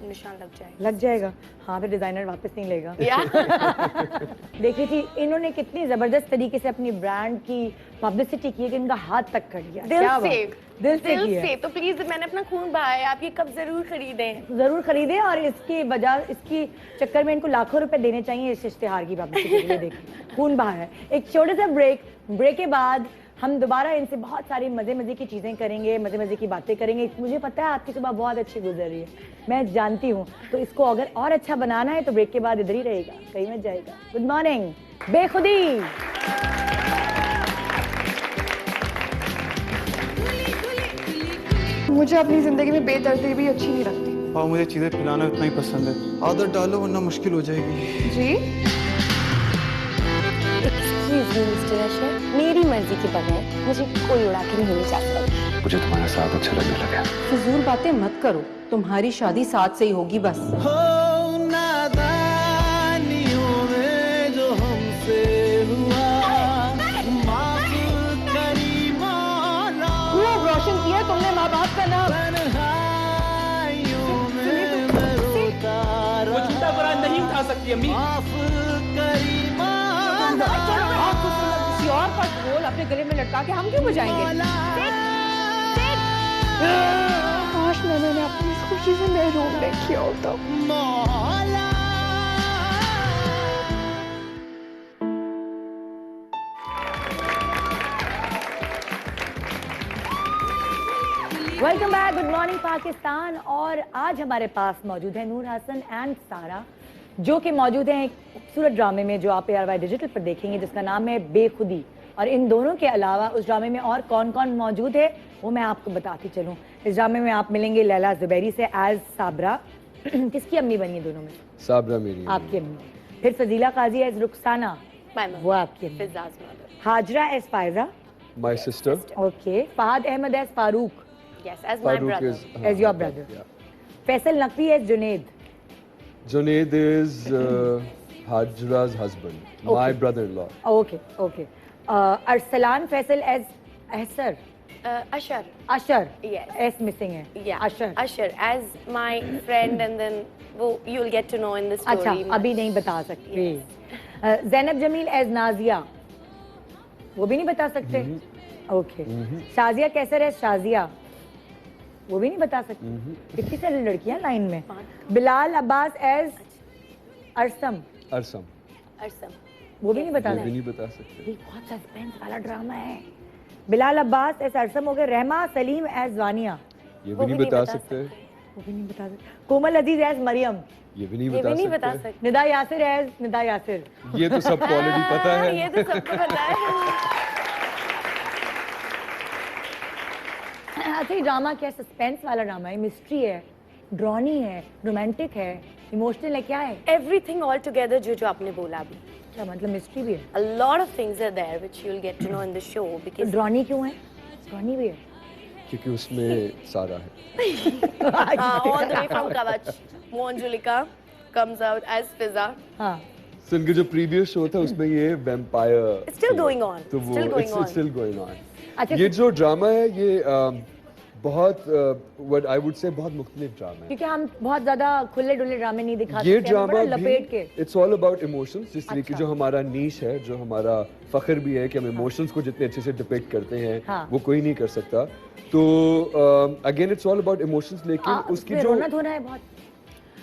निशान लग जाएगा. लग जाएगा. हाँ, फिर डिजाइनर वापस नहीं लेगा. या देखिए थी इन्होंने कितनी जबरदस्त तरीके से अपनी ब्रांड की पब्लिसिटी की है कि इनका हाथ तक कट गया. दिल क्या से. बात. दिल से की है. से. तो प्लीज मैंने अपना खून बहाया है, आप ये कब जरूर खरीदें. जरूर खरीदे, और इसकी वजह इसकी चक्कर में इनको लाखों रुपए देने चाहिए इस इश्तिहार की पब्लिसिटी के लिए. देखिए खून बहा है. एक छोटे से ब्रेक के बाद हम दोबारा इनसे बहुत सारी मजे मजे की चीजें करेंगे, मजे मजे की बातें करेंगे। मुझे पता है आपकी सुबह बहुत अच्छी गुजर रही है, मैं जानती हूँ। तो इसको अगर और अच्छा बनाना है तो ब्रेक के बाद इधर ही रहेगा, कहीं मत जाएगा। गुड मॉर्निंग बेखुदी। मुझे अपनी जिंदगी में बेदर्दी भी अच्छी नहीं लगती। और मुझे चीज़ें खिलाना उतना ही पसंद है। आदत डालो वरना मुश्किल हो जाएगी। जी Excuse me, Mr. Asher, मेरी मर्जी के बगैर मुझे कोई उड़ा के नहीं ले जाता। मुझे तुम्हारा साथ अच्छा लगने लगा। फिजूल बातें मत करो, तुम्हारी शादी साथ से ही होगी बस। हो नादानियों में जो हमसे हुआ, माफ करी मौला। खूब रोशन किया तुमने माँ बाप का नाम। तन्हाइयों में मैं रोता वो झूठा बुरा नहीं उठा सकती अम्मी। माफ करी किसी और का ढोल अपने गले में लटका के हम क्यों बजाएंगे? काश मैंने अपनी इस खुशी से महरूम नहीं किया होता। मौला। Welcome back, good morning Pakistan. और आज हमारे पास मौजूद है नूर हसन एंड सारा, जो कि मौजूद हैं एक खूबसूरत ड्रामे में जो आप ARY डिजिटल पर देखेंगे, जिसका नाम है बेखुदी। और इन दोनों के अलावा उस ड्रामे में और कौन कौन मौजूद है वो मैं आपको बताती चलूँ। इस ड्रामे में आप मिलेंगे लैला जुबैरी से एज साबरा। किसकी अम्मी बनी है दोनों में? साबरा मेरी आपकी अम्मी। फिर Fazila Qazi as Rukhsana, My mom. वो आपकी अम्मी। Fiza's mother. Hajra as Faiza, my sister. Okay. Fahad Ahmed as Farooq, Yes, as my brother. as your brother. Faisal Naqvi as Junaid, Junaid is Hajra's husband, my brother-in-law. Okay okay. Arsalan Faisal as Ahsar, Asher. Asher, Yes. S missing है। Yeah. Asher. Asher as my friend, and then वो you'll get to know in the story. अच्छा, अभी नहीं बता सकते। Zainab Jameel as Nazia, वो भी नहीं बता सकते। ओके। शाजिया कैसर एज शाजिया, वो भी नहीं बता सकते। कितनी सारी लड़कियां लाइन में। Bilal Abbas as अरसम, अरसम, Arsam. वो भी नहीं बता ये भी सकते। नहीं बता सकते। ये बहुत सस्पेंस वाला ड्रामा है। बिलाल अब्बास एज अरसम हो गए। रहमा सलीम एज वानिया, ये भी नहीं बता सकते। वो भी नहीं बता सकते। कोमल अजीज एज मरियम, ये भी नहीं ये भी नहीं बता बता सकते। सकते। निदा यासिर एज निदा यासिर। ये तो सब ऑलरेडी पता हाँ, है। ये तो सबको पता है। अच्छा, ये ड्रामा क्या है? सस्पेंस वाला ड्रामा है, मिस्ट्री है, ड्रॉनी है, रोमांटिक है, इमोशनल है, क्या है? Everything all together जो आपने बोला अभी. क्या मतलब मिस्ट्री भी है? A lot of things are there which you'll get to know in the show तो because ड्रॉनी क्यों है? ड्रॉनी भी है। क्योंकि उसमें सारा है। all the way from Kavach, Moanjulika comes out as Fiza. हाँ, So, इनके जो प्रीवियस शो था उसमें ये vampire It's still going on. तो वो Still going on. it's still going on. अच्छा, ये जो ड्रामा है ये बहुत व्हाट आई वुड से बहुत मुख्तलिफ ड्रामा है। क्योंकि हम बहुत ज्यादा खुले डुले ड्रामे नहीं दिखा ये सकते, हम बड़ा ड्रामा लपेट के। भी इट्स ऑल अबाउट इमोशंस, जिस तरीके अच्छा। जो हमारा नीश है, जो हमारा फख्र भी है कि हम इमोशंस को जितने अच्छे से डिपिक्ट करते हैं हाँ। वो कोई नहीं कर सकता। तो again it's all about emotions, लेकिन उसकी उसमें जो रोना धोना है बहुत।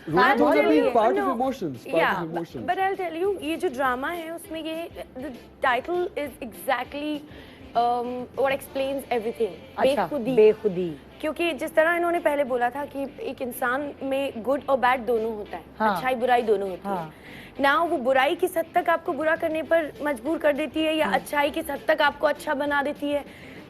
रोना I'll धोना tell भी you- part no, of emotions, Yeah, part of emotions. but I'll tell you, ये जो ड्रामा है उसमें ये the title is exactly what explains everything. अच्छा, बेखुदी. बेखुदी। क्योंकि जिस तरह इन्होंने पहले बोला था कि एक इंसान में गुड और बैड दोनों होता है, हाँ। अच्छाई बुराई दोनों होती हाँ। है ना। वो बुराई किस हद तक आपको बुरा करने पर मजबूर कर देती है या अच्छाई किस हद तक आपको अच्छा बना देती है।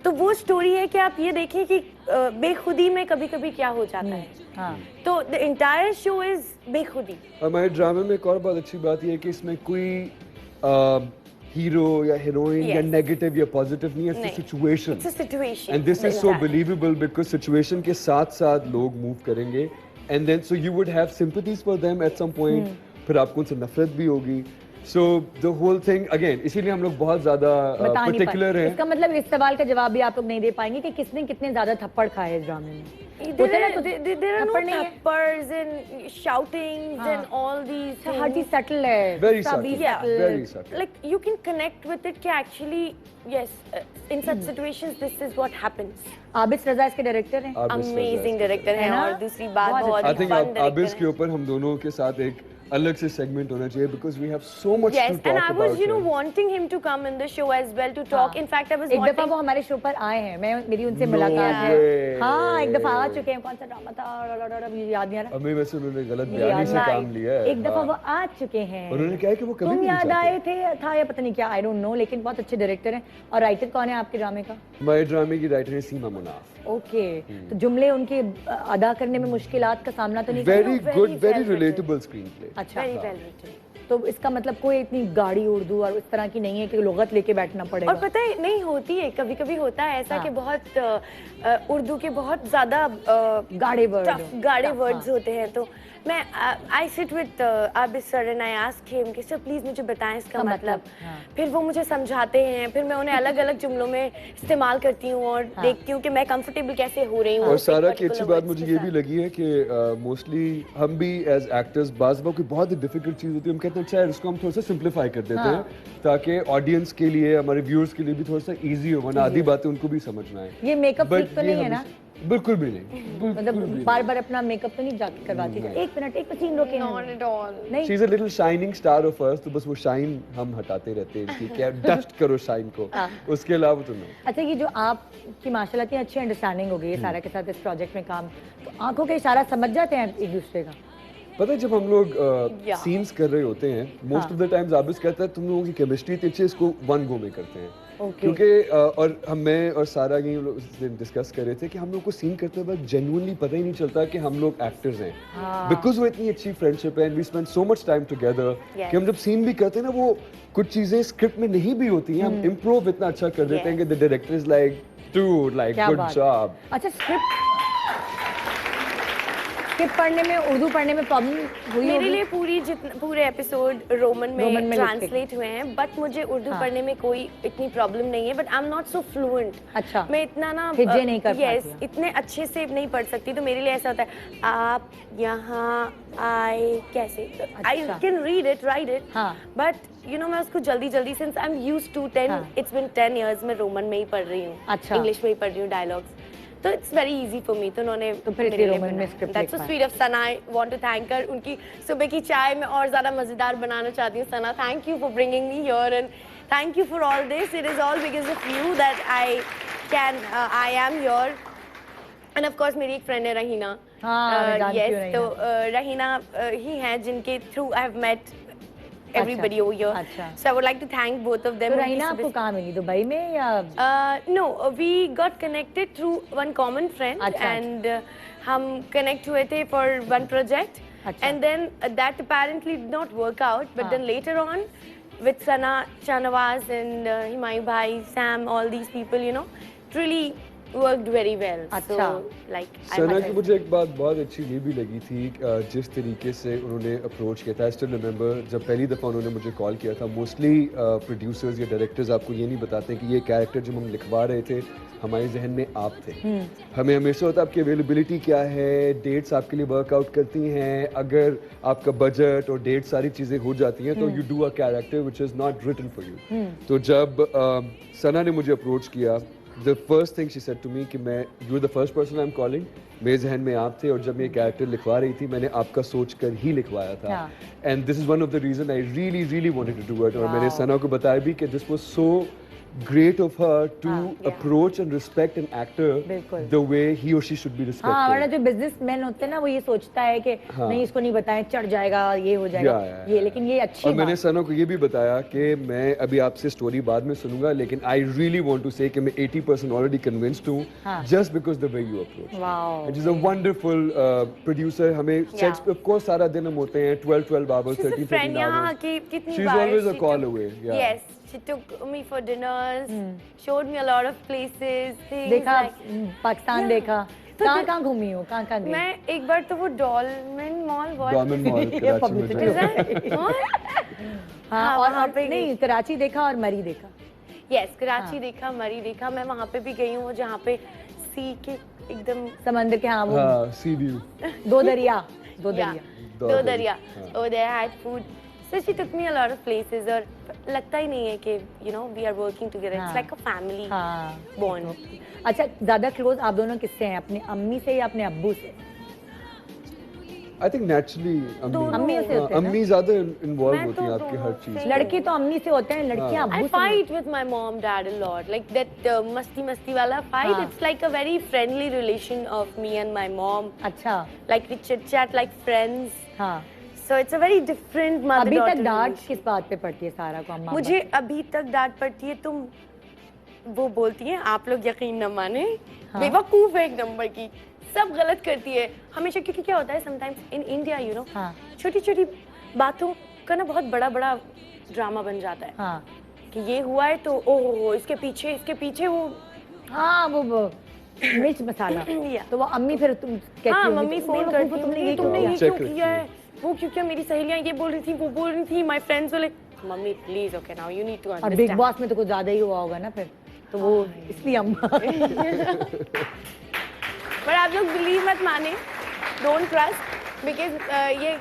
तो वो स्टोरी है कि आप ये देखिए कि बेखुदी में कभी कभी क्या हो जाता है। हाँ, तो द एंटायर शो इज बेखुदी। हमारे ड्रामे में एक और बहुत अच्छी बात यह है कि इसमें कोई हीरो या हीरोइन या Yes. नेगेटिव या पॉजिटिव नहीं है, नहीं। It's situation. It's a situation and this is so believable because situation के साथ साथ लोग मूव करेंगे and then so you would have sympathies for them at some point, फिर आपको उनसे नफरत भी होगी। So the whole thing again, इसीलिए हम लोग बहुत ज्यादा बता नहीं पर्टिकुलर पाए। हैं। इसका मतलब इस सवाल का जवाब भी आप लोग नहीं दे पाएंगे कि किसने कितने ज्यादा थप्पड़ खाए इस ड्रामे में। होते ना कुछ there are no थप्पड़ नहीं है। tappers and shoutings हाँ। and all these अच्छा, हर चीज things. सटल है। Very सब भी subtle, subtle। very subtle. Like you can connect with it कि actually yes, in such situations this is what happens. Abid रजा इसके डायरेक्टर हैं। आबिस रजा Amazing इसके director है हैं ना? और दूसरी बात बहुत बहुत I think fun Abis director के हैं. ऊपर हम दोनों के साथ एक अलग से सेगमेंट होना चाहिए because we have so much Yes, to talk and I was, about you know, here. wanting him to come in the show as well to talk. In fact, I was एक दफा wanting. वो हमारे show पर आए हैं, मेरी उनसे No मुलाकात है। way. हाँ, एक दफा आ चुके हैं। कौन सा ड्रामा था? मुझे याद नहीं आ रहा। हमें वैसे उन्होंने गलत मुझे बयानी याद से नहीं। काम लिया है। एक दफा हाँ। वो आ चुके हैं। उन्होंने कहा है कि वो कभी तुम भी नहीं याद चाहते। आए थे था या पता नहीं क्या, आई डोंट नो, लेकिन बहुत अच्छे डायरेक्टर हैं। और राइटर कौन है आपके ड्रामे का? हमारे ड्रामे की राइटर है सीमा मुनाफ। ओके, तो जुमले उनके अदा करने में मुश्किलात का सामना तो नहीं Very करते? good, very well written. relatable screenplay. अच्छा, Very well written. तो इसका मतलब कोई इतनी गाढ़ी उर्दू और इस तरह की नहीं है कि लुगत लेके बैठना पड़ेगा। और पता है नहीं होती है, कभी कभी होता है ऐसा हाँ। कि बहुत उर्दू के बहुत ज्यादा गाढ़े वर्ड टफ गाढ़े वर्ड्स होते हैं, तो मैं I sit with Abid sir and I ask him कि सर प्लीज मुझे बताएं इसका इसका मतलब। हाँ। फिर वो मुझे समझाते हैं, फिर मैं उन्हें अलग अलग जुमलों में इस्तेमाल करती हूँ और देखती हूँ कि मैं कंफर्टेबल कैसे हो रही हूँ। और उस एक सारा की particular अच्छी बात words मुझे के ये साथ। भी लगी है कि मोस्टली हम भी एज एक्टर्स बाज़ बार कोई बहुत ही डिफिकल्ट चीज़ होती है, हम कहते हैं अच्छा यार इसको हम थोड़ा सा सिंप्लीफाई कर देते हैं ताकि ऑडियंस के लिए, हमारे व्यूअर्स के लिए भी थोड़ा सा इजी हो, वरना आधी बातें उनको भी समझना है। ये मेकअप But फ्रीक तो ये नहीं है ना? हमेशा- बिल्कुल भी नहीं, बिल्कुल भी मतलब नहीं। बार बार अपना मेकअप तो नहीं जाके करवाती है? एक मिनट, एक सीन रोके Not at all. नहीं। She is a little shining star of us, तो बस वो शाइन हम हटाते रहते हैं इनकी, क्या डस्ट करो शाइन को, उसके अलावा तो नो। अच्छा, ये जो आपकी माशाल्लाह इतनी अच्छी अंडरस्टैंडिंग हो गई है सारा के साथ इस प्रोजेक्ट में काम, तो आंखों का इशारा समझ जाते हैं एक दूसरे का? पता है जब हम लोग Yeah. सीन्स कर रहे होते हैं, most of the times Abis कहता है तुम लोगों की केमिस्ट्री इतनी अच्छी है, इसको वन गो में करते हैं। Okay. क्योंकि और मैं और सारा ये लोग डिस्कस कर रहे थे कि हम लोग को सीन करते वक्त जेन्युइनली पता ही नहीं चलता कि हम लोग एक्टर्स हैं, बिकॉज वो इतनी अच्छी फ्रेंडशिप है and we spend so much time together Yes. कि हम जब सीन भी करते हैं ना, वो कुछ चीजें स्क्रिप्ट में नहीं भी होती हैं, हम इम्प्रोव इतना अच्छा कर देते हैं कि the director is like dude like क्या गुड बात। जॉब। अच्छा, स्क्रिप्ट पढ़ने में, उर्दू पढ़ने में प्रॉब्लम हुई मेरे होगी? लिए पूरे एपिसोड रोमन रोमन में में ट्रांसलेट हुए हैं, बट मुझे उर्दू पढ़ने में कोई इतनी प्रॉब्लम नहीं है, but I am not so fluent. अच्छा। मैं इतना ना हिज्जे नहीं कर yes, पाती हैं। इतने अच्छे से नहीं पढ़ सकती, तो मेरे लिए ऐसा होता है आप यहाँ आए कैसे, आई अच्छा। Can read it write it, हाँ। बट यू नो मैं उसको जल्दी जल्दी, since I am used to 10 हाँ। इट्स बीन 10 years मैं रोमन में ही पढ़ रही हूँ, अच्छा। इंग्लिश में ही पढ़ रही हूँ डायलॉग्स, तो it's very easy for me. तो उन्होंने तो फिर इसलिए रोमन में स्क्रिप्ट दैट्स सो लिख sweet of Sana, I want to thank her. उनकी सुबह की चाय मैं और ज्यादा मजेदार बनाना चाहती हूँ। Sana, thank you for bringing me here and thank you for all this, it is all because of you that I am here. And of course मेरी एक फ्रेंड है रहीना। हाँ, मैं जानती हूँ यस, तो रहीना ही है जिनके through I have met everybody over here. अच्छा। So I would like to thank both of them. तो उनकी रहीना सुबह आपको कहाँ मिली, दुबई में या? No, we got connected through one common friend, अच्छा। and हम connect हुए थे for one project, अच्छा। and then that apparently did not work out. But हाँ। then later on, with Sana Chanawaz and Himayu Bhai, Sam, all these people, you know, it really worked very well. अच्छा। So like I Sana had की मुझे एक बात बहुत अच्छी ये भी लगी थी, जिस तरीके से उन्होंने अप्रोच किया था। आई स्टिल रिमेंबर जब पहली दफ़ा उन्होंने मुझे कॉल किया था। मोस्टली प्रोड्यूसर्स या डायरेक्टर्स आपको ये नहीं बताते हैं कि ये कैरेक्टर जब हम लिखवा रहे थे हमारे जहन में आप थे। हमें हमेशा होता है आपकी अवेलेबिलिटी क्या है, डेट्स आपके लिए वर्कआउट करती हैं, अगर आपका बजट और डेट सारी चीज़ें हो जाती हैं तो you do a character which is not written for you. तो जब सना ने मुझे अप्रोच किया, the first thing she said to me कि मैं you're the first person I'm calling, मेरे जहन में आप थे और जब मैं कैरेक्टर लिखवा रही थी मैंने आपका सोच कर ही लिखवाया था। And this is one of the reason I really wanted to do it। और मैंने सना को बताया भी कि this was so great of her to approach and respect an actor बिल्कुल। the way he or she should be respected। हाँ, वरना जो बिजनेसमैन होते हैं ना, वो ये सोचता है कि नहीं इसको नहीं बताएं, चढ़ जाएगा, ये हो जाएगा, ये, लेकिन ये अच्छी और मैंने बात। सना को ये भी बताया कि मैं अभी आपसे स्टोरी बाद में सुनूंगा, लेकिन आई रियली वांट टू से कि मैं 80% ऑलरेडी कन्विंस्ड हूँ, just because the way you approach. Wow, it is a wonderful producer. हमें सेट्स पे ऑफ कोर्स सारा दिन हम होते हैं 12 hours, 13 friend यहाँ hours। की कितनी She's bar always a she call took- away, yeah। Yes, she took me for dinners, showed me a lot of places, things देखा like- पाकिस्तान Yeah। देखा, तो कहाँ घूमी हो, कहाँ गई? मैं एक बार तो वो डॉलमेन मॉल गवर्नमेंट मॉल ये कराची में publicity जो हो है। हाँ, हाँ, और वहाँ पे नहीं, कराची देखा और मरी देखा। यस, कराची देखा, मरी देखा। मैं वहाँ पे भी गई हूँ जहाँ पे सी के एकदम समंदर के, हाँ, वो हाँ, सी व्यू। दो दरिया, दो Yeah, दरिया। दो दरिया। Oh, they had food. So she took me a lot of places और लगता ही नहीं है कि you know we are working together. It's like a family हाँ। bond. अच्छा, ज्यादा क्लोज आप दोनों किससे हैं, अपनी अम्मी से या अपने अब्बू से? आई थिंक नेचुरली अम्मी से होते हैं ना? अम्मी ज्यादा इन्वॉल्व मैं होती तो हैं आपकी हर दोनों चीज से- में। लड़के तो अम्मी से होते हैं, लड़कियां I अब्बू से fight with my mom, dad a lot. Like that masti wala fight. हाँ. It's like a very friendly relation of me and my mom. अच्छा Like we chit chat like friends. हाँ So it's a very different mother अभी daughter तक डांट relation. किस बात पे पड़ती है सारा को अम्मा मुझे अभी तक डांट पड़ती है, तुम वो बोलती हैं, आप लोग यकीन न माने, हाँ. बेवकूफ है एक नंबर की, सब गलत करती है हमेशा। क्योंकि क्या होता है sometimes in India you know, हाँ छोटी छोटी बातों का ना बहुत बड़ा बड़ा ड्रामा बन जाता है हाँ कि ये हुआ है तो ओहो इसके पीछे वो हाँ वो मिर्च मसाला या। तो वो अम्मी फिर तुम कहती हाँ होंगी, मम्मी तुम फोन बेवकूफ करती हो, तुमने है, ये तुमने क्यों ये किया? क्यों किया है, वो क्योंकि मेरी सहेलियां ये बोल रही थी, वो बोल रही थी, माय फ्रेंड्स बोले mummy please okay now you need to और बिग अंडरस्टैंड। बॉस में तो कुछ ज्यादा ही हुआ होगा ना फिर, तो वो इसलिए अम्मा पर आप लोग बिलीव मत माने, डोंट ट्रस्ट, बिकॉज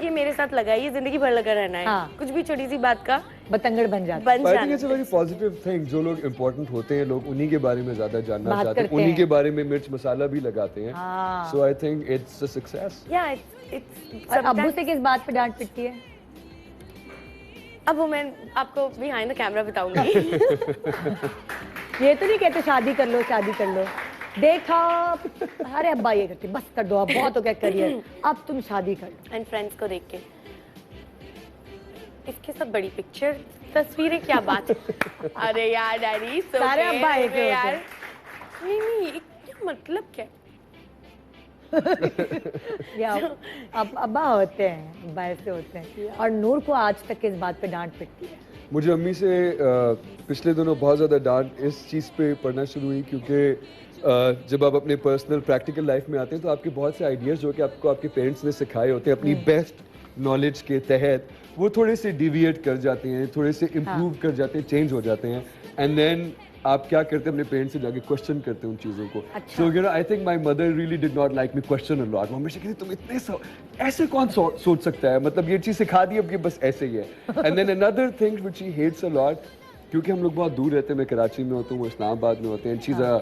ये मेरे साथ लगा है, ये जिंदगी भर लगा रहना है। हाँ। कुछ भी छोटी सी बात का बतंगड़ बन जाता बन आई थिंक जाना। It's a very positive thing. जो लोग इम्पोर्टेंट होते हैं लोग उन्हीं के बारे में ज्यादा जानना बात चाहते हैं, करते उन्हीं हैं। के बारे में मिर्च मसाला भी लगाते हैं। हाँ। So I think it's a success. या इट्स और अब्बू से किस बात पे डांट पिटती है? अब वो मैं आपको बिहाइंड द कैमरा बताऊंगी। ये तो नहीं कहते शादी कर लो शादी कर लो, देखा अरे अब्बा ये करते बस कर दो अब बहुत हो गया करियर, अब तुम शादी कर लो। एंड फ्रेंड्स को देख के इसके साथ बड़ी पिक्चर तस्वीरें क्या बात है? अरे यार डैडी सारे अब्बा एक ही यार होते नहीं क्या मतलब क्या? या अब अब्बा होते हैं, अब्बा ऐसे होते हैं। और नूर को आज तक किस बात पे डांट पिटती है? मुझे अम्मी से पिछले दिनों बहुत ज़्यादा डांट इस चीज़ पे पड़ना शुरू हुई क्योंकि जब आप अपने पर्सनल प्रैक्टिकल लाइफ में आते हैं तो आपके बहुत से आइडियाज़ जो कि आपको आपके पेरेंट्स ने सिखाए होते हैं अपनी बेस्ट नॉलेज के तहत, वो थोड़े से डिविएट कर जाते हैं, थोड़े से इम्प्रूव कर जाते हैं, चेंज हो जाते हैं। एंड देन आप क्या करते हैं अपने पेरेंट्स से जाके क्वेश्चन करते हैं उन चीज़ों को। सो you know I think my mother really did not like me question a lot. Mummy से कहती तुम इतने ऐसे कौन सोच सकता है, मतलब ये चीज़ सिखा दी अब ये बस ऐसे ही है। And then another thing which she hates a lot, क्योंकि हम लोग बहुत दूर रहते हैं, मैं कराची में होता हूँ, वो इस्लामाबाद में होते हैं, she is a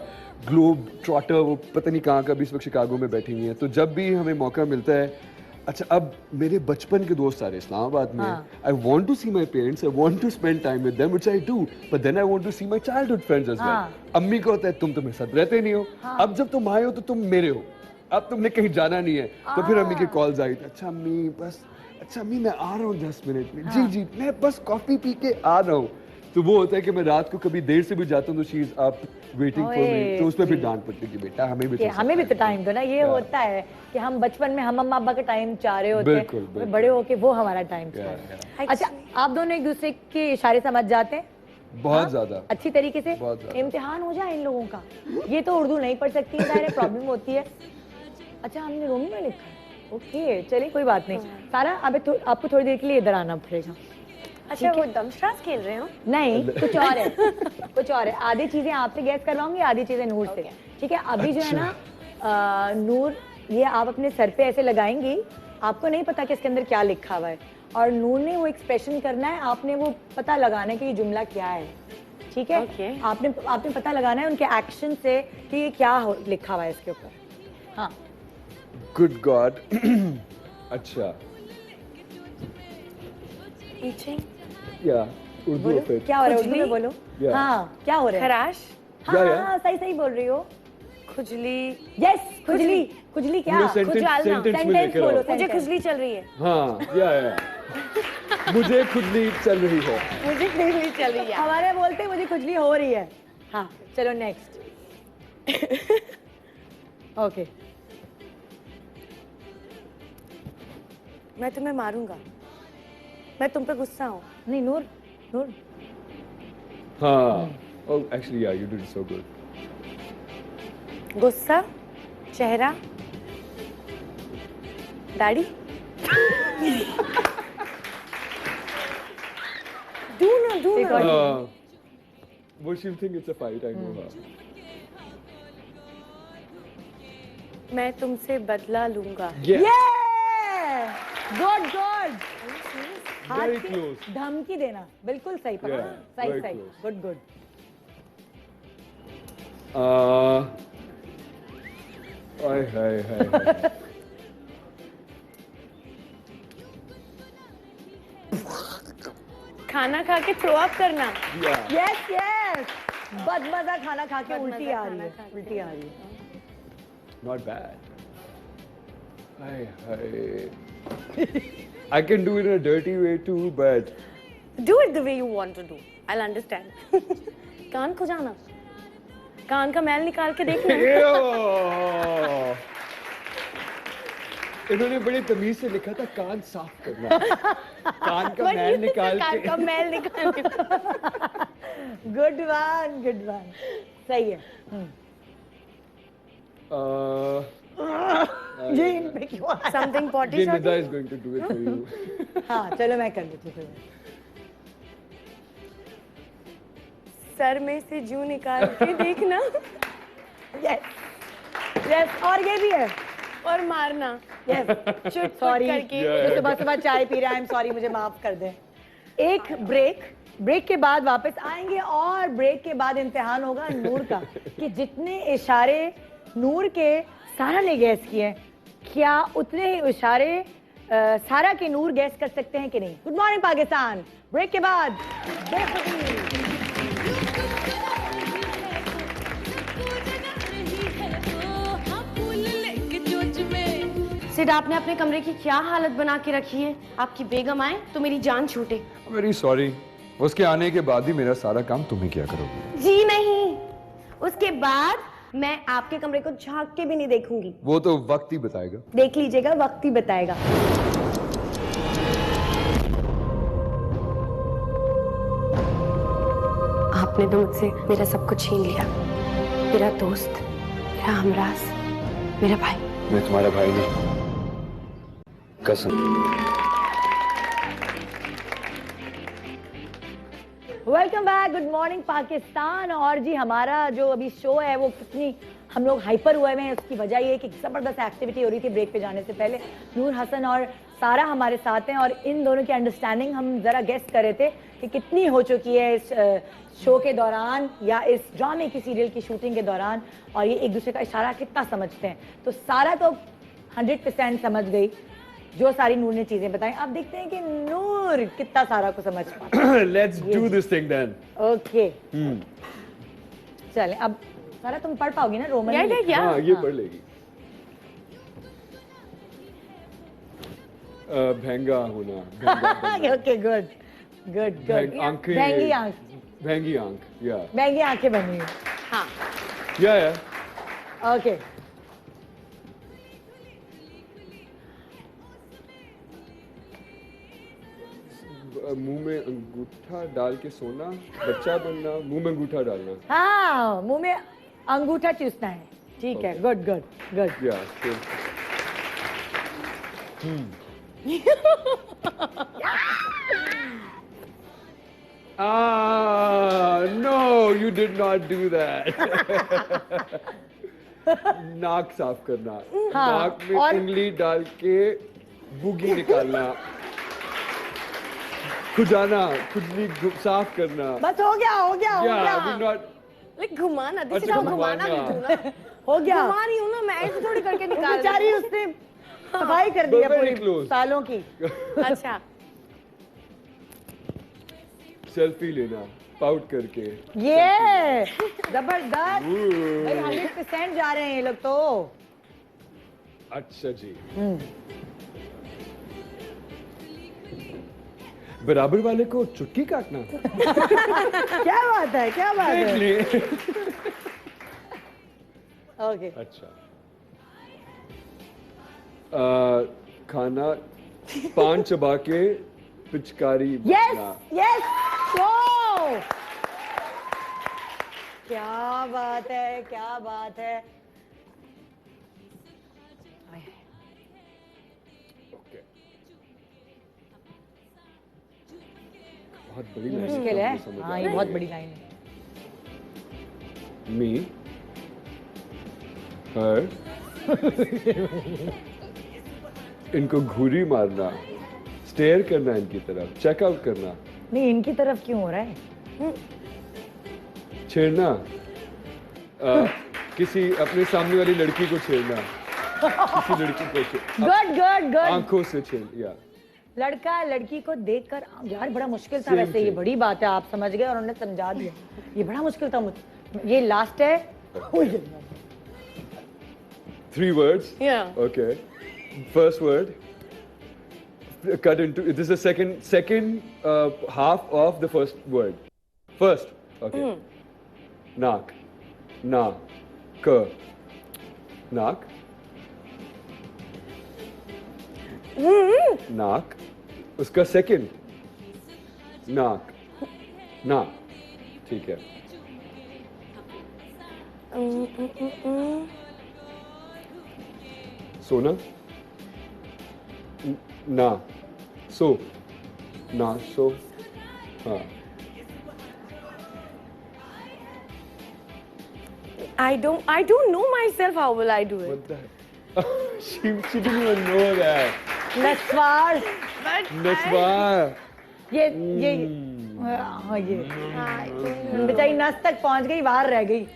globe trotter, वो पता नहीं कहाँ का भी इस वक्त शिकागो में बैठी हुई है। तो जब भी हमें मौका मिलता है, अच्छा अब मेरे बचपन के दोस्त सारे इस्लामाबाद में, I want to see my parents, I want to spend time with them, which I do, but then I want to see my childhood friends as well. अम्मी को होता है तुम तो मेरे साथ रहते नहीं हो, अब जब तुम आए हो तो तुम मेरे हो, अब तुमने कहीं जाना नहीं है। तो फिर अम्मी की कॉल्स आई, अच्छा अम्मी बस, अच्छा अम्मी मैं आ रहा हूँ 10 मिनट में, जी जी मैं बस कॉफी पी के आ रहा हूँ। तो वो होता है कि मैं रात को कभी देर से भी जाता हूँ तो she is up waiting for me, तो उसमें फिर डांट पड़ती है कि बेटा हमें भी कि तो हमें भी तो टाइम दो ना। ये होता है कि हम बचपन में हम अम्मा अब्बा का टाइम चाह रहे होते बिल्कुल, हैं, बिल्कुल। बड़े होके वो हमारा टाइम चाह Yeah, रहे हैं। अच्छा आप दोनों एक दूसरे के इशारे समझ जाते हैं बहुत ज्यादा। अच्छी तरीके से? बहुत ज्यादा। इम्तिहान हो जाए इन लोगों का, ये तो उर्दू नहीं पढ़ सकती है, ज़ाहिर है प्रॉब्लम होती है। अच्छा हमने रोमी में लिखा है, ओके चलिए कोई बात नहीं। सारा अब आपको थोड़ी देर के लिए इधर आना पड़ेगा। अच्छा वो दमशराज खेल रहे हो? नहीं कुछ और है, कुछ और है। आधी चीजें आपसे गैस करवाऊंगी, आधी चीजें नूर से, ठीक है? अभी जो है ना नूर, ये आप अपने सर पे ऐसे लगाएंगी, आपको नहीं पता कि इसके अंदर क्या लिखा हुआ है, और नूर ने वो एक्सप्रेशन करना है, आपने वो पता लगाना है कि ये जुमला क्या है, ठीक है? Okay. आपने पता लगाना है उनके एक्शन से कि ये क्या लिखा हुआ है इसके ऊपर। हाँ गुड गॉड। अच्छा ईचिंग, या उर्दू बोलो फिर क्या हो रहा है, उर्दू खुजली? में बोलो। Yeah. हाँ क्या हो रहा है? खराश, हाँ Yeah, yeah. हाँ सही सही बोल रही हो। खुजली, यस खुजली, खुजली क्या? पूरे सेंटेंस खुजलालना, सेंटेंस में sentence लेकर बोलो, आओ। मुझे sentence। खुजली चल रही है, हाँ या मुझे खुजली चल रही है। मुझे खुजली चल रही है। हमारे बोलते मुझे खुजली हो रही है। हाँ चलो नेक्स्ट। ओके मैं तुम्हें मारूंगा, मैं तुम पे गुस्सा हूँ। नहीं नूर, नूर हाँ oh actually yeah you did so good। गुस्सा, चेहरा, दाढ़ी। do एक ना। और। But she'll think it's a fight, I know her। मैं तुमसे बदला लूंगा। Yeah, good good. very close। धमकी देना, बिल्कुल सही पकड़ा। Yeah, सही very सही, close। Good good. हाय हाय हाय। खाना खा के थ्रो अप करना। Yeah. यस यस, बदमजा खाना खा के उल्टी आ रही खाना है, खा के। उल्टी आ रही है। Not bad. I can do it in a dirty way too, but Do it the way you want to do. I'll understand. कान खुजाना, कान का मैल निकाल के देखना। Ew! इन्होंने बड़ी तमीज से लिखा था कान साफ करना, कान का But मैल you निकाल कान के। का मैल निकाल के। गुड वन, गुड वन, सही है। ये इन पे क्यों आया? Something potty ये shotty? Nida is going to do it for you. हाँ चलो मैं कर देती हूँ। सर में से जूं निकाल के देखना यस यस, और ये भी है। और मारना। यस, चुट सॉरी, करके। जो सुबह सुबह चाय पी रहा है, सॉरी, मुझे माफ कर दें। एक ब्रेक के बाद वापस आएंगे और ब्रेक के बाद इम्तिहान होगा नूर का कि जितने इशारे नूर के सारा ने गैस किए हैं, क्या उतने ही इशारे सारा के नूर गैस कर सकते हैं कि नहीं? गुड मॉर्निंग पाकिस्तान, ब्रेक के बाद सिड, आपने अपने कमरे की क्या हालत बना के रखी है? आपकी बेगम आए तो मेरी जान छूटे। Very sorry. उसके आने के बाद ही मेरा सारा काम तुम ही किया करोगे। जी नहीं, उसके बाद मैं आपके कमरे को झांक के भी नहीं देखूंगी। वो तो वक्त ही बताएगा। देख लीजिएगा, वक्त ही बताएगा। आपने तो मुझसे मेरा सब कुछ छीन लिया, मेरा दोस्त, मेरा हमराज, मेरा भाई। मैं तुम्हारा भाई नहीं, कसम। Welcome back, good morning Pakistan. और जी हमारा जो अभी शो है वो कितनी हम लोग हाइपर हुए हैं, उसकी वजह ये है कि ज़बरदस्त एक्टिविटी हो रही थी ब्रेक पे जाने से पहले। नूर हसन और सारा हमारे साथ हैं और इन दोनों की अंडरस्टैंडिंग हम ज़रा गेस कर रहे थे कि कितनी हो चुकी है इस शो के दौरान या इस ड्रामे की सीरियल की शूटिंग के दौरान, और ये एक दूसरे का इशारा कितना समझते हैं। तो सारा तो 100% समझ गई जो सारी नूर ने चीजें बताई। अब देखते हैं कि नूर कितना सारा को समझ पाती है। Let's do this thing then. Okay चलें, अब सारा तुम पढ़ पाओगी ना रोमन? क्या हाँ, ये पढ़ लेगी। भैंगा होना, ओके, गुड गुड गुड। आंखें, बैंगी आंख, भैंगी आंख, या बैंगी आंखें बनी हुई। हाँ, या ओके, मुंह में अंगूठा डाल के सोना, बच्चा बनना, मुंह में अंगूठा डालना। हाँ मुंह में अंगूठा चूसना है, ठीक है, गुड गुड गुड। या no, you did not do that. नाक साफ करना, हाँ, नाक में और- उंगली डाल के बुगी निकालना, खुजाना, खुजली साफ करना। बस हो गया हो गया हो Yeah, गया we not. लेकिन घुमाना, अच्छा, दिशा घुमाना भी घुमाना। तू ना। हो गया। घुमा रही हूँ ना मैं, ऐसे थोड़ी करके वो निकाल बेचारी रही हूँ। उसने सफाई कर दी है Very पूरी close. सालों की। अच्छा, सेल्फी लेना, पाउट करके। ये जबरदस्त भाई, 100% जा रहे हैं ये लोग तो। अच्छा जी, बराबर वाले को चुटकी काटना। क्या बात है, क्या बात देख है। लिए। ओके, अच्छा, खाना पान चबा के पिचकारी यस बनना। यस, ओ क्या बात है, क्या बात है। Okay. बहुत बड़ी ये लाइन मुश्किल है, समझ हाँ आ ये रही बहुत है। बड़ी लाइन है। Me, her, इनको घूरी मारना, स्टेयर करना इनकी तरफ, चेकआउट करना, नहीं इनकी तरफ क्यों हो रहा है? छेड़ना, किसी अपने सामने वाली लड़की को छेड़ना, किसी लड़की को गुड गुड गुड। आंखों से छेड़, या लड़का लड़की को देखकर यार बड़ा मुश्किल था। Same वैसे ये thing. बड़ी बात है, आप समझ गए और उन्होंने समझा दिया। ये बड़ा मुश्किल था ये लास्ट है। ओए, 3 words. Yeah. Okay. First word. Cut into. This is the second half of the first word. First. Okay. Nak. Na. Ka. Nak. Nak. उसका second. Nak. Na. ठीक है. सोना. ना. So. ना. So. हाँ. I don't know myself. How will I do it? What the heck? she didn't even know that. नस्वार। नस्वार. ये हाँ ये बेचारी नस तक पहुंच गई, बाहर रह गई,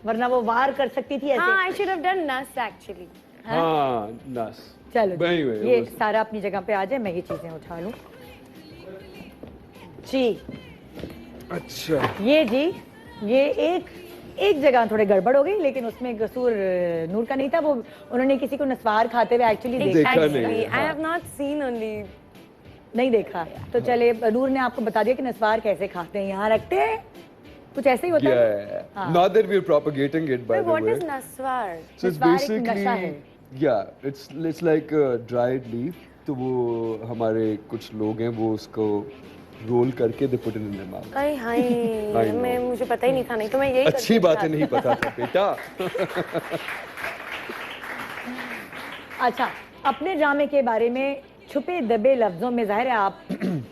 वरना वो वार कर सकती थी ऐसे। हाँ, I should have done nas actually. हाँ, नस. चलो But anyway, it ये was- सारा अपनी जगह पे आ जाए, मैं ये चीजें उठा लूं जी। अच्छा. ये जी, ये एक जगह थोड़े गड़बड़ हो गई, लेकिन उसमें कसूर नूर का नहीं था। वो उन्होंने किसी को नस्वार खाते हुए एक्चुअली देखा Actually, नहीं, I हाँ. have not seen only. नहीं देखा। तो चले, नूर ने आपको बता दिया कि नस्वार कैसे खाते हैं, यहाँ रखते हैं, कुछ ऐसे ही होता है। Yeah. हाँ। Not that we're propagating it, by But the what way. is naswar? So it's नस्वार एक basically, नशा है। yeah, it's like a dried leaf. तो वो हमारे कुछ लोग हैं, वो उसको रोल करके they put it in their mouth. अरे हाय, I know. मैं मुझे पता ही नहीं था, नहीं तो मैं यही अच्छी करती बात है, थी। नहीं पता था बेटा. अच्छा, अपने ड्रामे के बारे में छुपे दबे लफ्जों में, जाहिर है आप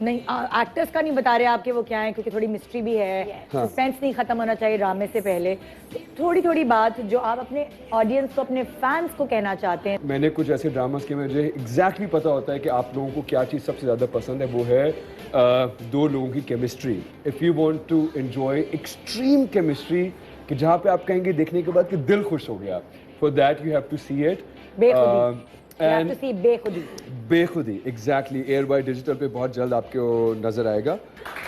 नहीं एक्टर्स का नहीं बता रहे आपके वो क्या है, क्योंकि थोड़ी मिस्ट्री भी है, सस्पेंस नहीं खत्म होना चाहिए ड्रामे से पहले। थोड़ी थोड़ी बात जो आप अपने ऑडियंस को, अपने फैंस को कहना चाहते हैं। मैंने कुछ ऐसे ड्रामास के मुझे एग्जैक्टली पता होता है कि आप लोगों को क्या चीज़ सबसे ज़्यादा पसंद है, वो है दो लोगों की chemistry. If you want to enjoy extreme chemistry, कि जहाँ पे आप कहेंगे देखने के बाद कि दिल खुश हो गया, for that you have to see it. And Bekhudi, Bekhudi, exactly. Air by digital पे बहुत जल्द आपको नजर आएगा.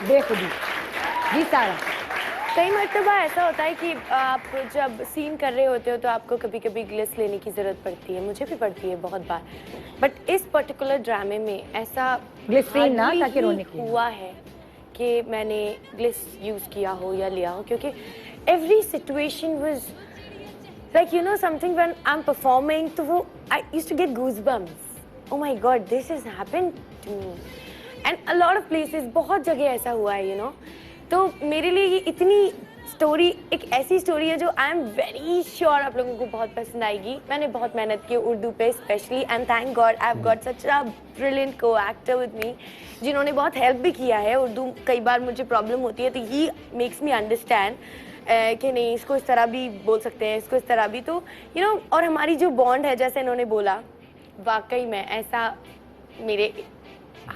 बेखुदी जी सारा। कई मर्तबा ऐसा होता है कि आप जब सीन कर रहे होते हो तो आपको कभी कभी ग्लिस लेने की ज़रूरत पड़ती है, मुझे भी पड़ती है बहुत बार, बट इस पर्टिकुलर ड्रामे में ऐसा ग्लिसरीन ना, hardly ताकि ही रोने की। हुआ है कि मैंने ग्लिस यूज़ किया हो या लिया हो, क्योंकि every situation was like you know something when I am performing, तो वो I used to get goosebumps. Oh my God, this has happened to me and a lot of places, बहुत जगह ऐसा हुआ है, यू नो. तो मेरे लिए ये इतनी स्टोरी एक ऐसी स्टोरी है जो आई एम वेरी श्योर आप लोगों को बहुत पसंद आएगी. मैंने बहुत मेहनत की उर्दू पे specially, and thank God I have got such a brilliant को एक्टर विद मी, जिन्होंने बहुत हेल्प भी किया है. उर्दू कई बार मुझे प्रॉब्लम होती है, तो ही मेक्स मी अंडरस्टैंड कि नहीं, इसको इस तरह भी बोल सकते हैं, इसको इस तरह भी, तो यू नो. और हमारी जो बॉन्ड है, जैसे इन्होंने बोला, वाकई में ऐसा मेरे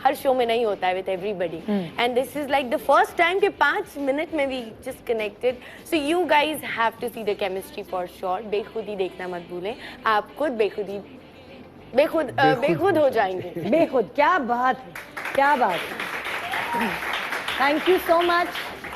हर शो में नहीं होता है with everybody, and this is like the first time कि 5 मिनट में we just connected. So you guys have to see the chemistry for sure. Bekhudi देखना मत भूलें, आप खुद बेखुद हो जाएंगे. बेखुद, क्या बात है, क्या बात है। थैंक यू सो मच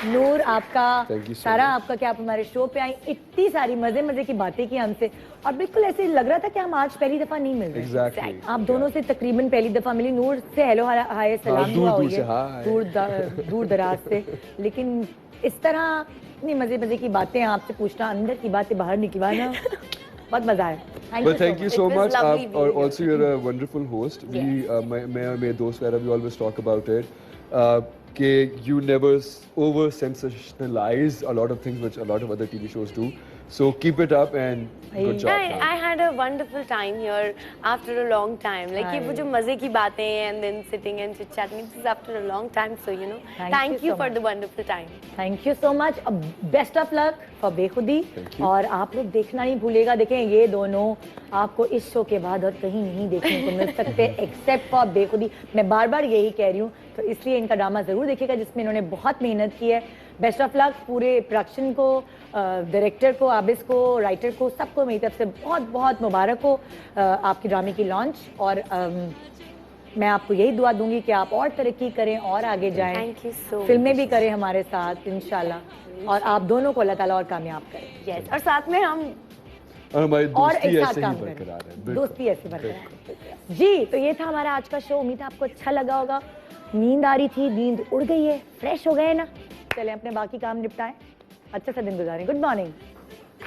नूर, आपका Thank you so सारा much. आपका कि आप हमारे शो पे आई, इतनी सारी मजे की बातें की हमसे, और बिल्कुल ऐसे लग रहा था कि हम आज पहली दफा नहीं मिल रहे। एग्जैक्टली. आप दोनों से तकरीबन पहली दफा मिली. नूर से हेलो हाय सलाम दूर हुआ दूर होगी, से, हाँ, दूर दराज से, लेकिन इस तरह इतनी मजे की बातें आपसे पूछना, अंदर की बातें बाहर निकलवाना, बहुत मजा आया. But thank you so It was much. lovely being here. Also, you're a wonderful host. We, मैं और मेरे दोस्त वगैरह, we always talk about it. कि you never over sensationalize a lot of things which a lot of other TV shows do. So keep it up and good job. ma'am. I had a wonderful time here after a long time. Like ये वो जो मजे की बातें हैं, and then sitting and chit chatting, this is after a long time. So you know, thank you so for much. the wonderful time. Thank you so much. Best of luck for Bekhudi. Thank you. और आप लोग देखना नहीं भूलेगा. देखें, ये दोनों आपको इस शो के बाद और कहीं नहीं देखने को मिल सकते एक्सेप्ट फॉर बेखुदी. मैं बार बार यही कह रही हूँ, तो इसलिए इनका ड्रामा जरूर देखिएगा, जिसमें इन्होंने बहुत मेहनत की है. बेस्ट ऑफ लक पूरे प्रोडक्शन को, डायरेक्टर को, आबिस को, राइटर को, सबको मेरी तरफ से बहुत बहुत मुबारक हो आपकी ड्रामे की लॉन्च. और मैं आपको यही दुआ दूंगी कि आप और तरक्की करें और आगे जाएं, Thank you so फिल्में भी करें हमारे साथ इंशाल्लाह, और आप दोनों को अल्लाह ताला और कामयाब करें। Yes, और साथ में हम और हमारी और दोस्ती एक साथ ऐसे ही काम बरकरार है। करें, बिल्कुल। दोस्ती ऐसे बरकरार। जी, तो ये था हमारा आज का शो। उम्मीद है आपको अच्छा लगा होगा। नींद आ रही थी, नींद उड़ गई है, फ्रेश हो गए ना, चले अपने बाकी काम निपटाएं, अच्छे से दिन गुजारें। Good morning.